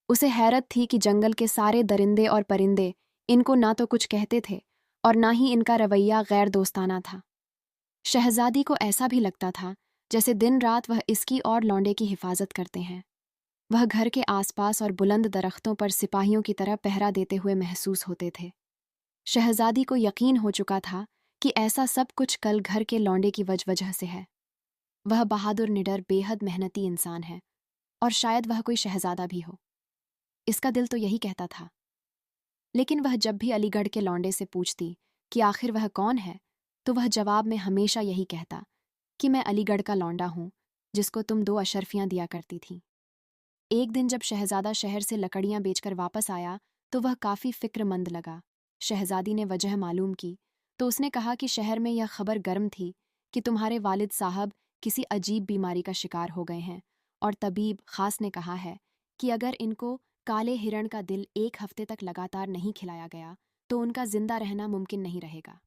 उसे हैरत थी कि जंगल के सारे दरिंदे और परिंदे इनको ना तो कुछ कहते थे और ना ही इनका रवैया गैर दोस्ताना था। शहजादी को ऐसा भी लगता था जैसे दिन रात वह इसकी और लौंडे की हिफाजत करते हैं। वह घर के आसपास और बुलंद दरख्तों पर सिपाहियों की तरह पहरा देते हुए महसूस होते थे। शहजादी को यकीन हो चुका था कि ऐसा सब कुछ कल घर के लौंडे की वजह से है। वह बहादुर, निडर, बेहद मेहनती इंसान है और शायद वह कोई शहजादा भी हो। इसका दिल तो यही कहता था। लेकिन वह जब भी अलीगढ़ के लौंडे से पूछती कि आखिर वह कौन है, तो वह जवाब में हमेशा यही कहता कि मैं अलीगढ़ का लौंडा हूं जिसको तुम 2 अशर्फियां दिया करती थी। एक दिन जब शहजादा शहर से लकड़ियां बेचकर वापस आया तो वह काफी फिक्रमंद लगा। शहजादी ने वजह मालूम की तो उसने कहा कि शहर में यह खबर गर्म थी कि तुम्हारे वालिद साहब किसी अजीब बीमारी का शिकार हो गए हैं और तबीब खास ने कहा है कि अगर इनको काले हिरण का दिल 1 हफ्ते तक लगातार नहीं खिलाया गया तो उनका जिंदा रहना मुमकिन नहीं रहेगा।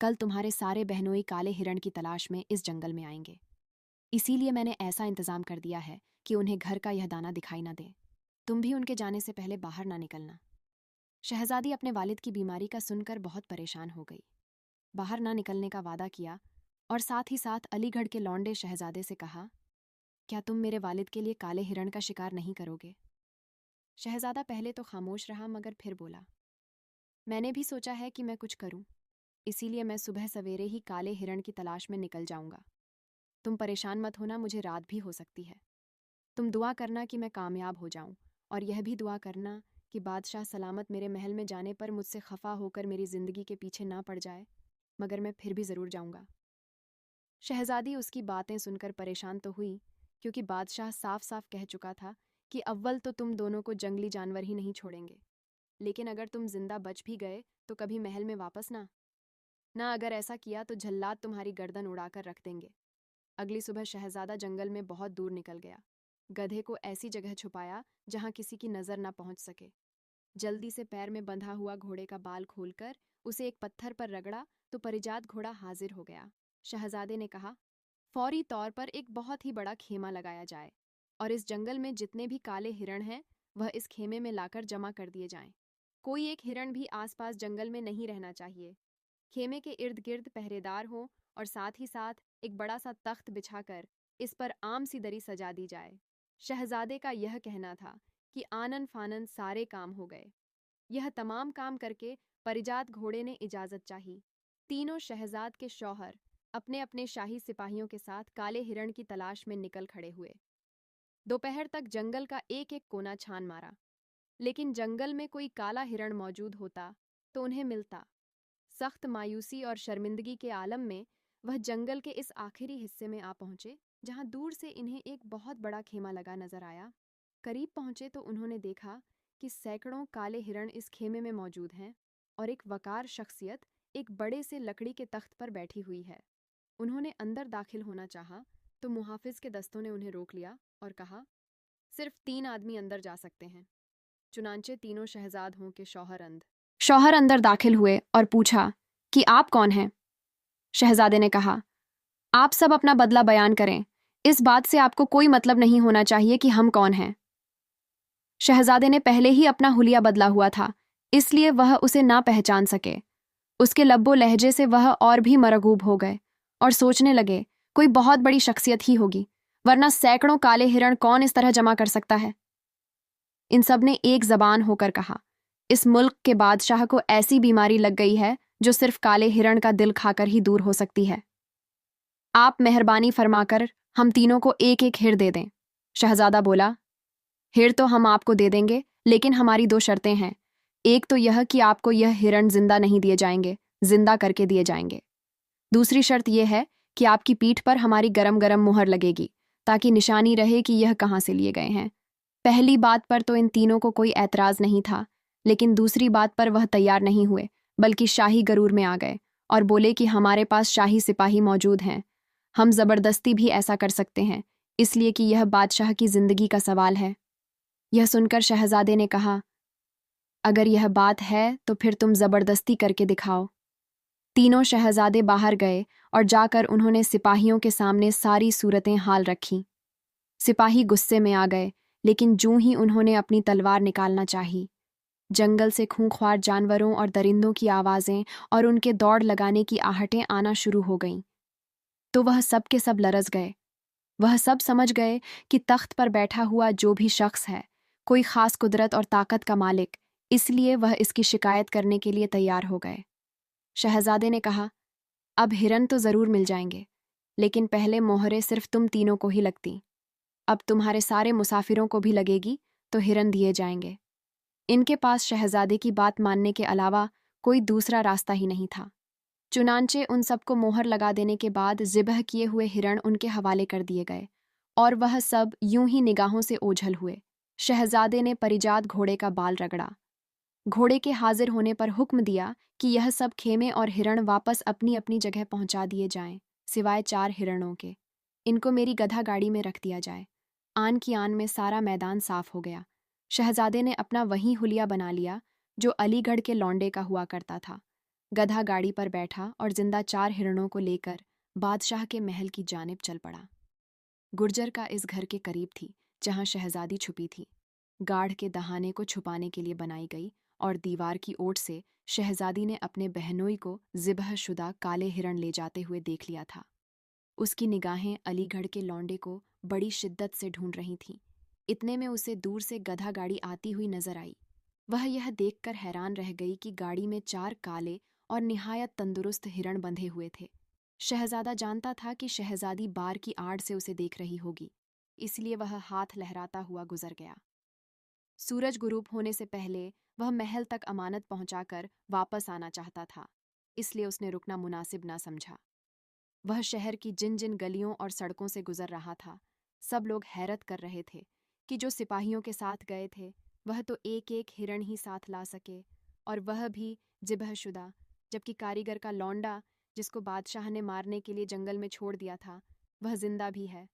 कल तुम्हारे सारे बहनोई काले हिरण की तलाश में इस जंगल में आएंगे। इसीलिए मैंने ऐसा इंतजाम कर दिया है कि उन्हें घर का यह दाना दिखाई ना दे। तुम भी उनके जाने से पहले बाहर ना निकलना। शहजादी अपने वालिद की बीमारी का सुनकर बहुत परेशान हो गई। बाहर ना निकलने का वादा किया और साथ ही साथ अलीगढ़ के लौंडे शहजादे से कहा, क्या तुम मेरे वालिद के लिए काले हिरण का शिकार नहीं करोगे? शहजादा पहले तो खामोश रहा मगर फिर बोला, मैंने भी सोचा है कि मैं कुछ करूं, इसीलिए मैं सुबह सवेरे ही काले हिरण की तलाश में निकल जाऊंगा। तुम परेशान मत होना, मुझे रात भी हो सकती है। तुम दुआ करना कि मैं कामयाब हो जाऊं और यह भी दुआ करना कि बादशाह सलामत मेरे महल में जाने पर मुझसे खफा होकर मेरी जिंदगी के पीछे ना पड़ जाए, मगर मैं फिर भी जरूर जाऊंगा। शहजादी उसकी बातें सुनकर परेशान तो हुई क्योंकि बादशाह साफ साफ कह चुका था कि अव्वल तो तुम दोनों को जंगली जानवर ही नहीं छोड़ेंगे, लेकिन अगर तुम जिंदा बच भी गए तो कभी महल में वापस ना अगर ऐसा किया तो जल्लाद तुम्हारी गर्दन उड़ाकर रख देंगे। अगली सुबह शहजादा जंगल में बहुत दूर निकल गया। गधे को ऐसी जगह छुपाया जहां किसी की नजर ना पहुंच सके। जल्दी से पैर में बंधा हुआ घोड़े का बाल खोलकर उसे एक पत्थर पर रगड़ा तो परिजात घोड़ा हाजिर हो गया। शहजादे ने कहा, फौरी तौर पर एक बहुत ही बड़ा खेमा लगाया जाए और इस जंगल में जितने भी काले हिरण हैं वह इस खेमे में लाकर जमा कर दिए जाएं। कोई एक हिरण भी आसपास जंगल में नहीं रहना चाहिए। खेमे के इर्द गिर्द पहरेदार हो और साथ ही साथ एक बड़ा सा तख्त बिछाकर इस पर आम सी दरी सजा दी जाए। शहजादे का यह कहना था कि आनन फानन सारे काम हो गए। यह तमाम काम करके परिजात घोड़े ने इजाजत चाही। तीनों शहजाद के शौहर अपने अपने शाही सिपाहियों के साथ काले हिरण की तलाश में निकल खड़े हुए। दोपहर तक जंगल का एक एक कोना छान मारा, लेकिन जंगल में कोई काला हिरण मौजूद होता तो उन्हें मिलता। सख्त मायूसी और शर्मिंदगी के आलम में वह जंगल के इस आखिरी हिस्से में आ पहुंचे जहां दूर से इन्हें एक बहुत बड़ा खेमा लगा नजर आया। करीब पहुंचे तो उन्होंने देखा कि सैकड़ों काले हिरण इस खेमे में मौजूद हैं और एक वकार शख्सियत एक बड़े से लकड़ी के तख्त पर बैठी हुई है। उन्होंने अंदर दाखिल होना चाहा तो मुहाफिज के दस्तों ने उन्हें रोक लिया और कहा, सिर्फ 3 आदमी अंदर जा सकते हैं। चुनांचे तीनों शहजादों के शौहर अंदर दाखिल हुए और पूछा कि आप कौन हैं। शहजादे ने कहा, आप सब अपना बदला बयान करें। इस बात से आपको कोई मतलब नहीं होना चाहिए कि हम कौन हैं। शहजादे ने पहले ही अपना हुलिया बदला हुआ था, इसलिए वह उसे ना पहचान सके। उसके लब्बो लहजे से वह और भी मरगूब हो गए और सोचने लगे, कोई बहुत बड़ी शख्सियत ही होगी, वरना सैकड़ों काले हिरण कौन इस तरह जमा कर सकता है। इन सब ने एक जबान होकर कहा, इस मुल्क के बादशाह को ऐसी बीमारी लग गई है जो सिर्फ काले हिरण का दिल खाकर ही दूर हो सकती है। आप मेहरबानी फरमाकर हम तीनों को एक एक हिर दे दें। शहजादा बोला, हिर तो हम आपको दे देंगे, लेकिन हमारी दो शर्तें हैं। एक तो यह कि आपको यह हिरण जिंदा नहीं दिए जाएंगे, जिंदा करके दिए जाएंगे। दूसरी शर्त यह है कि आपकी पीठ पर हमारी गरम गरम मुहर लगेगी, ताकि निशानी रहे कि यह कहाँ से लिए गए हैं। पहली बात पर तो इन तीनों को कोई ऐतराज नहीं था, लेकिन दूसरी बात पर वह तैयार नहीं हुए, बल्कि शाही गरूर में आ गए और बोले कि हमारे पास शाही सिपाही मौजूद हैं। हम जबरदस्ती भी ऐसा कर सकते हैं, इसलिए कि यह बादशाह की जिंदगी का सवाल है। यह सुनकर शहजादे ने कहा, अगर यह बात है तो फिर तुम जबरदस्ती करके दिखाओ। तीनों शहजादे बाहर गए और जाकर उन्होंने सिपाहियों के सामने सारी सूरतें हाल रखीं। सिपाही गुस्से में आ गए, लेकिन जूं ही उन्होंने अपनी तलवार निकालना चाही, जंगल से खूंखार जानवरों और दरिंदों की आवाजें और उनके दौड़ लगाने की आहटें आना शुरू हो गईं। तो वह सब के सब लरज गए। वह सब समझ गए कि तख्त पर बैठा हुआ जो भी शख्स है, कोई खास कुदरत और ताकत का मालिक, इसलिए वह इसकी शिकायत करने के लिए तैयार हो गए। शहजादे ने कहा, अब हिरन तो जरूर मिल जाएंगे, लेकिन पहले मोहरे सिर्फ तुम तीनों को ही लगती। अब तुम्हारे सारे मुसाफिरों को भी लगेगी तो हिरन दिए जाएंगे। इनके पास शहजादे की बात मानने के अलावा कोई दूसरा रास्ता ही नहीं था। चुनांचे उन सबको मोहर लगा देने के बाद ज़िबह किए हुए हिरण उनके हवाले कर दिए गए और वह सब यूं ही निगाहों से ओझल हुए। शहजादे ने परिजात घोड़े का बाल रगड़ा, घोड़े के हाजिर होने पर हुक्म दिया कि यह सब खेमे और हिरण वापस अपनी अपनी जगह पहुंचा दिए जाएं, सिवाय 4 हिरणों के। इनको मेरी गधा गाड़ी में रख दिया जाए। आन की आन में सारा मैदान साफ हो गया। शहजादे ने अपना वही हुलिया बना लिया जो अलीगढ़ के लौंडे का हुआ करता था। गधा गाड़ी पर बैठा और जिंदा 4 हिरणों को लेकर बादशाह के महल की जानिब चल पड़ा। गुर्जर का इस घर के करीब थी जहां शहजादी छुपी थी। गाढ़ के दहाने को छुपाने के लिए बनाई गई और दीवार की ओट से शहजादी ने अपने बहनोई को ज़िबह-शुदा काले हिरण ले जाते हुए देख लिया था। उसकी निगाहें अलीगढ़ के लौंडे को बड़ी शिद्दत से ढूंढ रही थीं। इतने में उसे दूर से गधा गाड़ी आती हुई नजर आई। वह यह देखकर हैरान रह गई कि गाड़ी में 4 काले और निहायत तंदुरुस्त हिरण बंधे हुए थे। शहजादा जानता था कि शहजादी बार की आड़ से उसे देख रही होगी, इसलिए वह हाथ लहराता हुआ गुजर गया। सूरज गुरूब होने से पहले वह महल तक अमानत पहुंचाकर वापस आना चाहता था, इसलिए उसने रुकना मुनासिब ना समझा। वह शहर की जिन जिन गलियों और सड़कों से गुजर रहा था, सब लोग हैरत कर रहे थे कि जो सिपाहियों के साथ गए थे वह तो एक एक हिरण ही साथ ला सके, और वह भी ज़िबह-शुदा, जबकि कारीगर का लौंडा जिसको बादशाह ने मारने के लिए जंगल में छोड़ दिया था, वह जिंदा भी है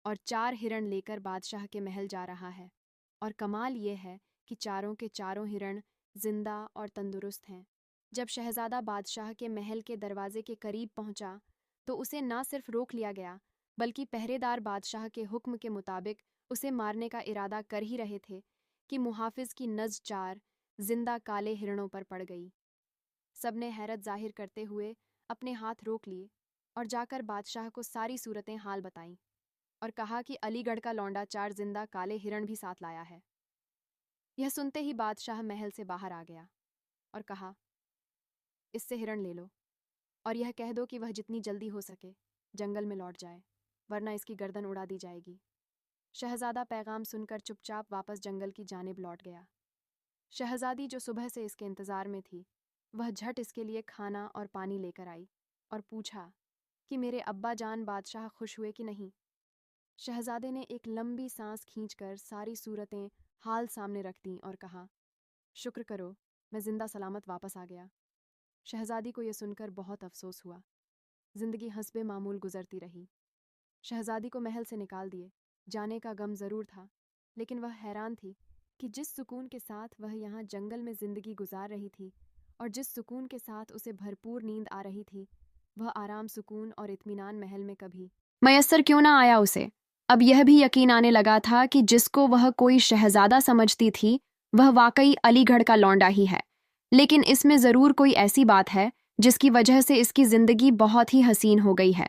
और 4 हिरण लेकर बादशाह के महल जा रहा है। और कमाल ये है कि चारों के चारों हिरण जिंदा और तंदुरुस्त हैं। जब शहजादा बादशाह के महल के दरवाजे के करीब पहुंचा तो उसे ना सिर्फ रोक लिया गया, बल्कि पहरेदार बादशाह के हुक्म के मुताबिक उसे मारने का इरादा कर ही रहे थे कि मुहाफिज की नज़र 4 जिंदा काले हिरणों पर पड़ गई। सबने हैरत जाहिर करते हुए अपने हाथ रोक लिए और जाकर बादशाह को सारी सूरतें हाल बताईं और कहा कि अलीगढ़ का लौंडा 4 जिंदा काले हिरण भी साथ लाया है। यह सुनते ही बादशाह महल से बाहर आ गया और कहा, इससे हिरण ले लो और यह कह दो कि वह जितनी जल्दी हो सके जंगल में लौट जाए, वरना इसकी गर्दन उड़ा दी जाएगी। शहजादा पैगाम सुनकर चुपचाप वापस जंगल की जानिब लौट गया। शहजादी जो सुबह से इसके इंतजार में थी, वह झट इसके लिए खाना और पानी लेकर आई और पूछा कि मेरे अब्बा जान बादशाह खुश हुए कि नहीं। शहजादे ने एक लंबी सांस खींचकर सारी सूरतें हाल सामने रख दीं और कहा, शुक्र करो, मैं जिंदा सलामत वापस आ गया। शहजादी को यह सुनकर बहुत अफसोस हुआ। जिंदगी हस्बे मामूल गुजरती रही। शहजादी को महल से निकाल दिए जाने का गम जरूर था, लेकिन वह हैरान थी कि जिस सुकून के साथ वह यहाँ जंगल में जिंदगी गुजार रही थी और जिस सुकून के साथ उसे भरपूर नींद आ रही थी, वह आराम, सुकून और इत्मीनान महल में कभी मयस्सर क्यों ना आया उसे। अब यह भी यकीन आने लगा था कि जिसको वह कोई शहजादा समझती थी, वह वाकई अलीगढ़ का लौंडा ही है। लेकिन इसमें ज़रूर कोई ऐसी बात है जिसकी वजह से इसकी ज़िंदगी बहुत ही हसीन हो गई है।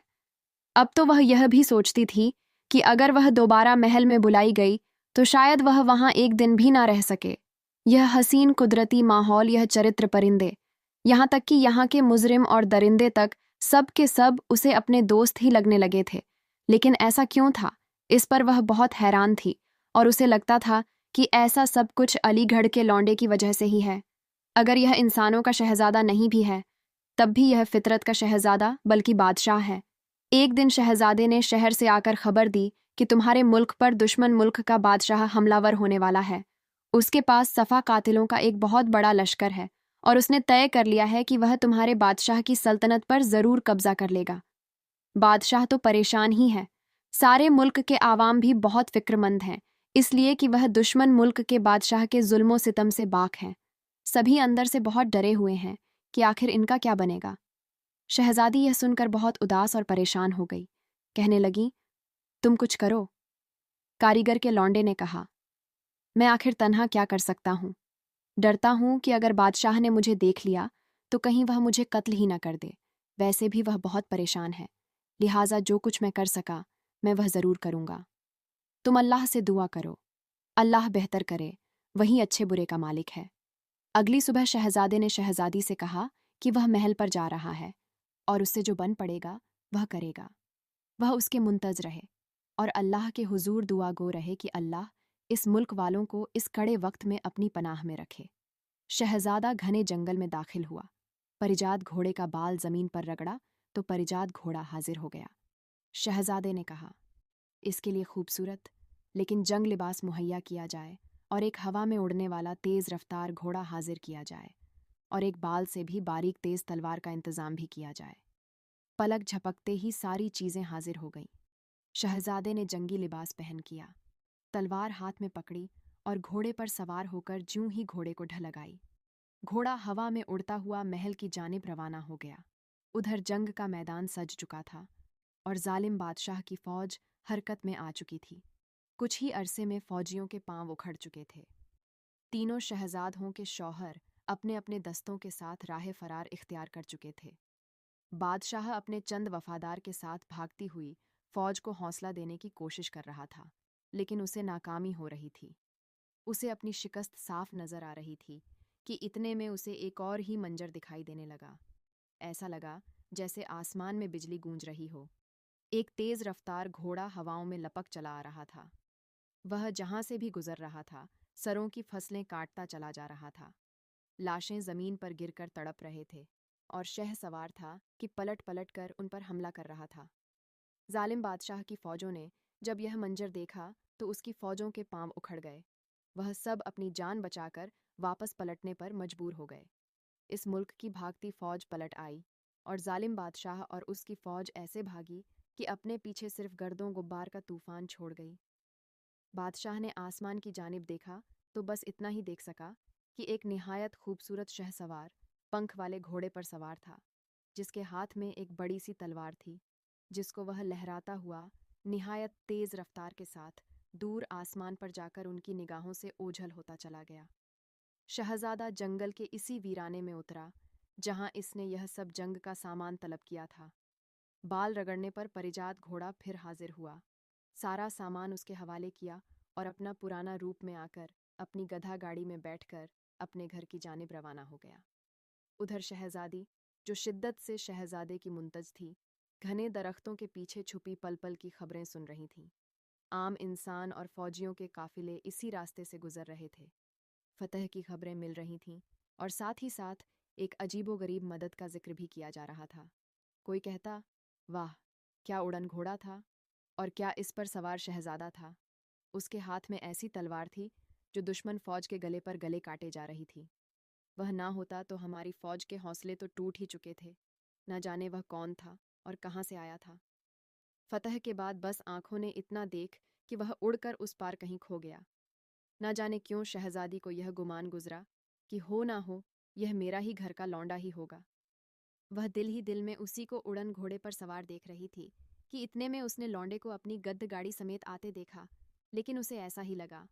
अब तो वह यह भी सोचती थी कि अगर वह दोबारा महल में बुलाई गई तो शायद वह वहां एक दिन भी ना रह सके। यह हसीन कुदरती माहौल, यह चरित्र परिंदे, यहाँ तक कि यहाँ के मुजरिम और दरिंदे तक, सब के सब उसे अपने दोस्त ही लगने लगे थे। लेकिन ऐसा क्यों था, इस पर वह बहुत हैरान थी और उसे लगता था कि ऐसा सब कुछ अलीगढ़ के लौंडे की वजह से ही है। अगर यह इंसानों का शहजादा नहीं भी है, तब भी यह फितरत का शहजादा बल्कि बादशाह है। एक दिन शहजादे ने शहर से आकर खबर दी कि तुम्हारे मुल्क पर दुश्मन मुल्क का बादशाह हमलावर होने वाला है। उसके पास सफ़ा कातिलों का एक बहुत बड़ा लश्कर है और उसने तय कर लिया है कि वह तुम्हारे बादशाह की सल्तनत पर ज़रूर कब्जा कर लेगा। बादशाह तो परेशान ही है। सारे मुल्क के आवाम भी बहुत फिक्रमंद हैं, इसलिए कि वह दुश्मन मुल्क के बादशाह के जुल्मों सितम से बाक हैं। सभी अंदर से बहुत डरे हुए हैं कि आखिर इनका क्या बनेगा। शहजादी यह सुनकर बहुत उदास और परेशान हो गई। कहने लगी, तुम कुछ करो। कारीगर के लौंडे ने कहा, मैं आखिर तन्हा क्या कर सकता हूँ। डरता हूँ कि अगर बादशाह ने मुझे देख लिया तो कहीं वह मुझे कत्ल ही ना कर दे। वैसे भी वह बहुत परेशान है, लिहाजा जो कुछ मैं कर सका मैं वह ज़रूर करूँगा। तुम अल्लाह से दुआ करो, अल्लाह बेहतर करे, वही अच्छे बुरे का मालिक है। अगली सुबह शहजादे ने शहजादी से कहा कि वह महल पर जा रहा है और उससे जो बन पड़ेगा वह करेगा। वह उसके मुंतज़ रहे और अल्लाह के हुजूर दुआ गो रहे कि अल्लाह इस मुल्क वालों को इस कड़े वक्त में अपनी पनाह में रखे। शहजादा घने जंगल में दाखिल हुआ। परिजात घोड़े का बाल जमीन पर रगड़ा तो परिजात घोड़ा हाजिर हो गया। शहजादे ने कहा, इसके लिए खूबसूरत लेकिन जंग लिबास मुहैया किया जाए और एक हवा में उड़ने वाला तेज़ रफ्तार घोड़ा हाजिर किया जाए और एक बाल से भी बारीक तेज़ तलवार का इंतज़ाम भी किया जाए। पलक झपकते ही सारी चीज़ें हाजिर हो गईं। शहजादे ने जंगी लिबास पहन किया, तलवार हाथ में पकड़ी और घोड़े पर सवार होकर ज्यों ही घोड़े को ढलगाई, घोड़ा हवा में उड़ता हुआ महल की जानिब रवाना हो गया। उधर जंग का मैदान सज चुका था और जालिम बादशाह की फौज हरकत में आ चुकी थी। कुछ ही अरसे में फौजियों के पांव उखड़ चुके थे। तीनों शहजादों के शौहर अपने अपने दस्तों के साथ राह फरार इख्तियार कर चुके थे। बादशाह अपने चंद वफादार के साथ भागती हुई फौज को हौसला देने की कोशिश कर रहा था, लेकिन उसे नाकामी हो रही थी। उसे अपनी शिकस्त साफ नजर आ रही थी कि इतने में उसे एक और ही मंजर दिखाई देने लगा। ऐसा लगा जैसे आसमान में बिजली गूंज रही हो। एक तेज रफ्तार घोड़ा हवाओं में लपक चला आ रहा था। वह जहां से भी गुजर रहा था, सरों की फसलें काटता चला जा रहा था। लाशें जमीन पर गिरकर तड़प रहे थे और शह सवार था कि पलट पलट कर उन पर हमला कर रहा था। जालिम बादशाह की फौजों ने जब यह मंजर देखा तो उसकी फौजों के पांव उखड़ गए। वह सब अपनी जान बचाकर वापस पलटने पर मजबूर हो गए। इस मुल्क की भागती फौज पलट आई और जालिम बादशाह और उसकी फौज ऐसे भागी कि अपने पीछे सिर्फ गर्दों गुब्बार का तूफान छोड़ गई। बादशाह ने आसमान की जानिब देखा तो बस इतना ही देख सका कि एक निहायत खूबसूरत शहसवार पंख वाले घोड़े पर सवार था, जिसके हाथ में एक बड़ी सी तलवार थी, जिसको वह लहराता हुआ निहायत तेज रफ्तार के साथ दूर आसमान पर जाकर उनकी निगाहों से ओझल होता चला गया। शहजादा जंगल के इसी वीराने में उतरा जहां इसने यह सब जंग का सामान तलब किया था। बाल रगड़ने पर परिजात घोड़ा फिर हाजिर हुआ, सारा सामान उसके हवाले किया और अपना पुराना रूप में आकर अपनी गधा गाड़ी में बैठकर अपने घर की जानिब रवाना हो गया। उधर शहजादी, जो शिद्दत से शहजादे की मुंतज थी, घने दरख्तों के पीछे छुपी पल पल की खबरें सुन रही थी। आम इंसान और फौजियों के काफिले इसी रास्ते से गुजर रहे थे। फतह की खबरें मिल रही थीं और साथ ही साथ एक अजीबोगरीब मदद का जिक्र भी किया जा रहा था। कोई कहता, वाह, क्या उड़न घोड़ा था और क्या इस पर सवार शहजादा था। उसके हाथ में ऐसी तलवार थी जो दुश्मन फौज के गले पर गले काटे जा रही थी। वह ना होता तो हमारी फौज के हौसले तो टूट ही चुके थे। न जाने वह कौन था और कहाँ से आया था। फतह के बाद बस आंखों ने इतना देख कि वह उड़कर उस पार कहीं खो गया। ना जाने क्यों शहजादी को यह गुमान गुजरा कि हो ना हो यह मेरा ही घर का लौंडा ही होगा। वह दिल ही दिल में उसी को उड़न घोड़े पर सवार देख रही थी कि इतने में उसने लौंडे को अपनी गद्द गाड़ी समेत आते देखा, लेकिन उसे ऐसा ही लगा।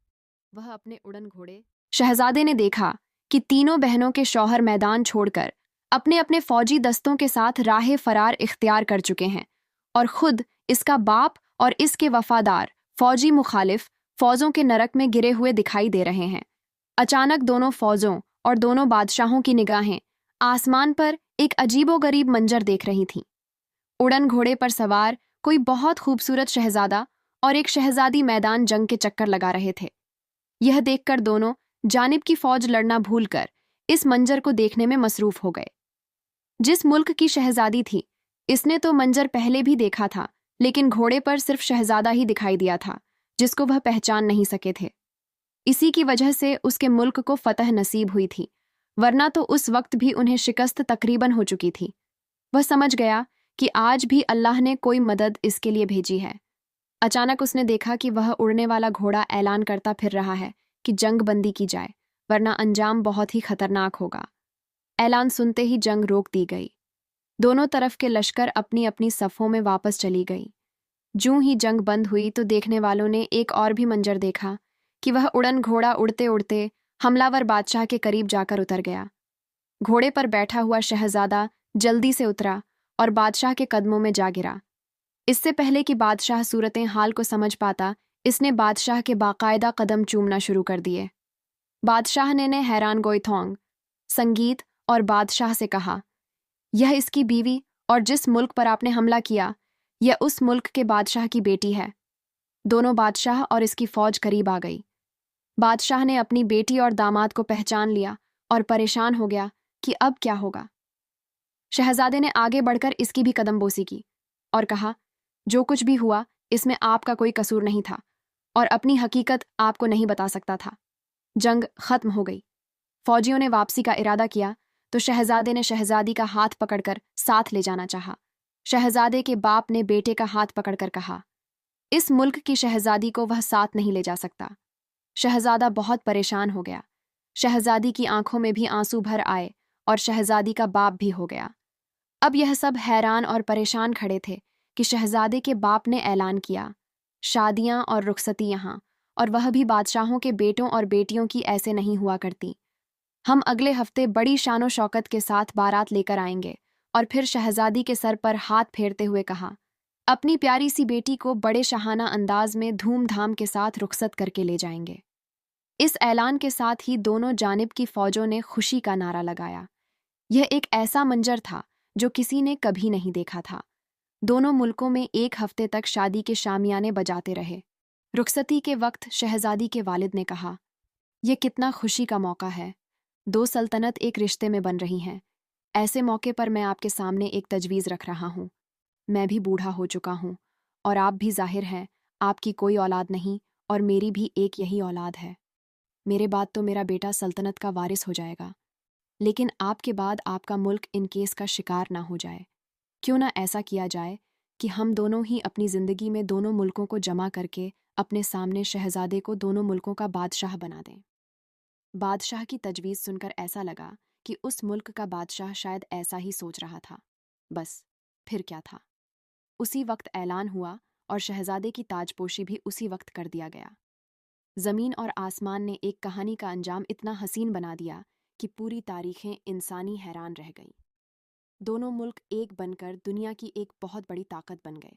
वह अपने उड़न घोड़े शहजादे ने देखा कि तीनों बहनों के शौहर मैदान छोड़कर अपने अपने फौजी दस्तों के साथ राह फरार इख्तियार कर चुके हैं और खुद इसका बाप और इसके वफादार फौजी मुखालिफ फौजों के नरक में गिरे हुए दिखाई दे रहे हैं। अचानक दोनों फौजों और दोनों बादशाहों की निगाहें आसमान पर एक अजीबोगरीब मंजर देख रही थीं। उड़न घोड़े पर सवार कोई बहुत खूबसूरत शहजादा और एक शहजादी मैदान जंग के चक्कर लगा रहे थे। यह देखकर दोनों जानिब की फौज लड़ना भूलकर इस मंजर को देखने में मसरूफ हो गए। जिस मुल्क की शहजादी थी, इसने तो मंजर पहले भी देखा था, लेकिन घोड़े पर सिर्फ शहजादा ही दिखाई दिया था, जिसको वह पहचान नहीं सके थे। इसी की वजह से उसके मुल्क को फतह नसीब हुई थी, वरना तो उस वक्त भी उन्हें शिकस्त तकरीबन हो चुकी थी। वह समझ गया कि आज भी अल्लाह ने कोई मदद इसके लिए भेजी है। अचानक उसने देखा कि वह उड़ने वाला घोड़ा ऐलान करता फिर रहा है कि जंग बंदी की जाए, वरना अंजाम बहुत ही खतरनाक होगा। ऐलान सुनते ही जंग रोक दी गई। दोनों तरफ के लश्कर अपनी अपनी सफ़ों में वापस चली गई। जूं ही जंग बंद हुई तो देखने वालों ने एक और भी मंजर देखा कि वह उड़न घोड़ा उड़ते उड़ते हमलावर बादशाह के करीब जाकर उतर गया। घोड़े पर बैठा हुआ शहजादा जल्दी से उतरा और बादशाह के कदमों में जा गिरा। इससे पहले कि बादशाह सूरतें हाल को समझ पाता, इसने बादशाह के बाकायदा कदम चूमना शुरू कर दिए। बादशाह ने हैरान गोइथोंग संगीत और बादशाह से कहा, यह इसकी बीवी और जिस मुल्क पर आपने हमला किया, यह उस मुल्क के बादशाह की बेटी है। दोनों बादशाह और इसकी फौज करीब आ गई। बादशाह ने अपनी बेटी और दामाद को पहचान लिया और परेशान हो गया कि अब क्या होगा। शहजादे ने आगे बढ़कर इसकी भी कदमबोसी की और कहा, जो कुछ भी हुआ इसमें आपका कोई कसूर नहीं था और अपनी हकीकत आपको नहीं बता सकता था। जंग खत्म हो गई। फौजियों ने वापसी का इरादा किया तो शहजादे ने शहजादी का हाथ पकड़कर साथ ले जाना चाहा। शहजादे के बाप ने बेटे का हाथ पकड़कर कहा, इस मुल्क की शहजादी को वह साथ नहीं ले जा सकता। शहजादा बहुत परेशान हो गया। शहजादी की आंखों में भी आंसू भर आए और शहजादी का बाप भी हो गया। अब यह सब हैरान और परेशान खड़े थे कि शहजादे के बाप ने ऐलान किया, शादियां और रुखसती यहाँ, और वह भी बादशाहों के बेटों और बेटियों की ऐसे नहीं हुआ करती। हम अगले हफ्ते बड़ी शानो शौकत के साथ बारात लेकर आएंगे। और फिर शहजादी के सर पर हाथ फेरते हुए कहा, अपनी प्यारी सी बेटी को बड़े शाहाना अंदाज में धूमधाम के साथ रुखसत करके ले जाएंगे। इस ऐलान के साथ ही दोनों जानिब की फौजों ने खुशी का नारा लगाया। यह एक ऐसा मंजर था जो किसी ने कभी नहीं देखा था। दोनों मुल्कों में एक हफ्ते तक शादी के शामियाने बजाते रहे। रुखसती के वक्त शहजादी के वालिद ने कहा, यह कितना खुशी का मौका है। दो सल्तनत एक रिश्ते में बन रही हैं। ऐसे मौके पर मैं आपके सामने एक तजवीज़ रख रहा हूँ। मैं भी बूढ़ा हो चुका हूँ और आप भी जाहिर हैं आपकी कोई औलाद नहीं और मेरी भी एक यही औलाद है। मेरे बाद तो मेरा बेटा सल्तनत का वारिस हो जाएगा, लेकिन आपके बाद आपका मुल्क इन केस का शिकार ना हो जाए। क्यों ना ऐसा किया जाए कि हम दोनों ही अपनी ज़िंदगी में दोनों मुल्कों को जमा करके अपने सामने शहजादे को दोनों मुल्कों का बादशाह बना दें। बादशाह की तजवीज़ सुनकर ऐसा लगा कि उस मुल्क का बादशाह शायद ऐसा ही सोच रहा था। बस फिर क्या था। उसी वक्त ऐलान हुआ और शहजादे की ताजपोशी भी उसी वक्त कर दिया गया। ज़मीन और आसमान ने एक कहानी का अंजाम इतना हसीन बना दिया कि पूरी तारीखें इंसानी हैरान रह गईं। दोनों मुल्क एक बनकर दुनिया की एक बहुत बड़ी ताकत बन गए।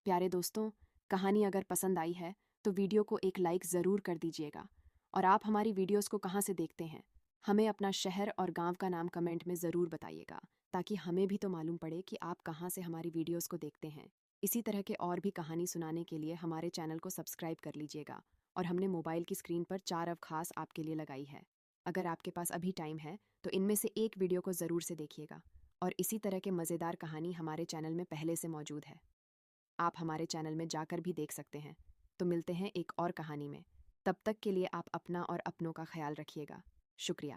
प्यारे दोस्तों, कहानी अगर पसंद आई है तो वीडियो को एक लाइक ज़रूर कर दीजिएगा। और आप हमारी वीडियोस को कहाँ से देखते हैं, हमें अपना शहर और गांव का नाम कमेंट में ज़रूर बताइएगा, ताकि हमें भी तो मालूम पड़े कि आप कहाँ से हमारी वीडियोस को देखते हैं। इसी तरह के और भी कहानी सुनाने के लिए हमारे चैनल को सब्सक्राइब कर लीजिएगा। और हमने मोबाइल की स्क्रीन पर 4 अब खास आपके लिए लगाई है। अगर आपके पास अभी टाइम है तो इनमें से एक वीडियो को ज़रूर से देखिएगा। और इसी तरह के मज़ेदार कहानी हमारे चैनल में पहले से मौजूद है, आप हमारे चैनल में जाकर भी देख सकते हैं। तो मिलते हैं एक और कहानी में। तब तक के लिए आप अपना और अपनों का ख्याल रखिएगा। शुक्रिया।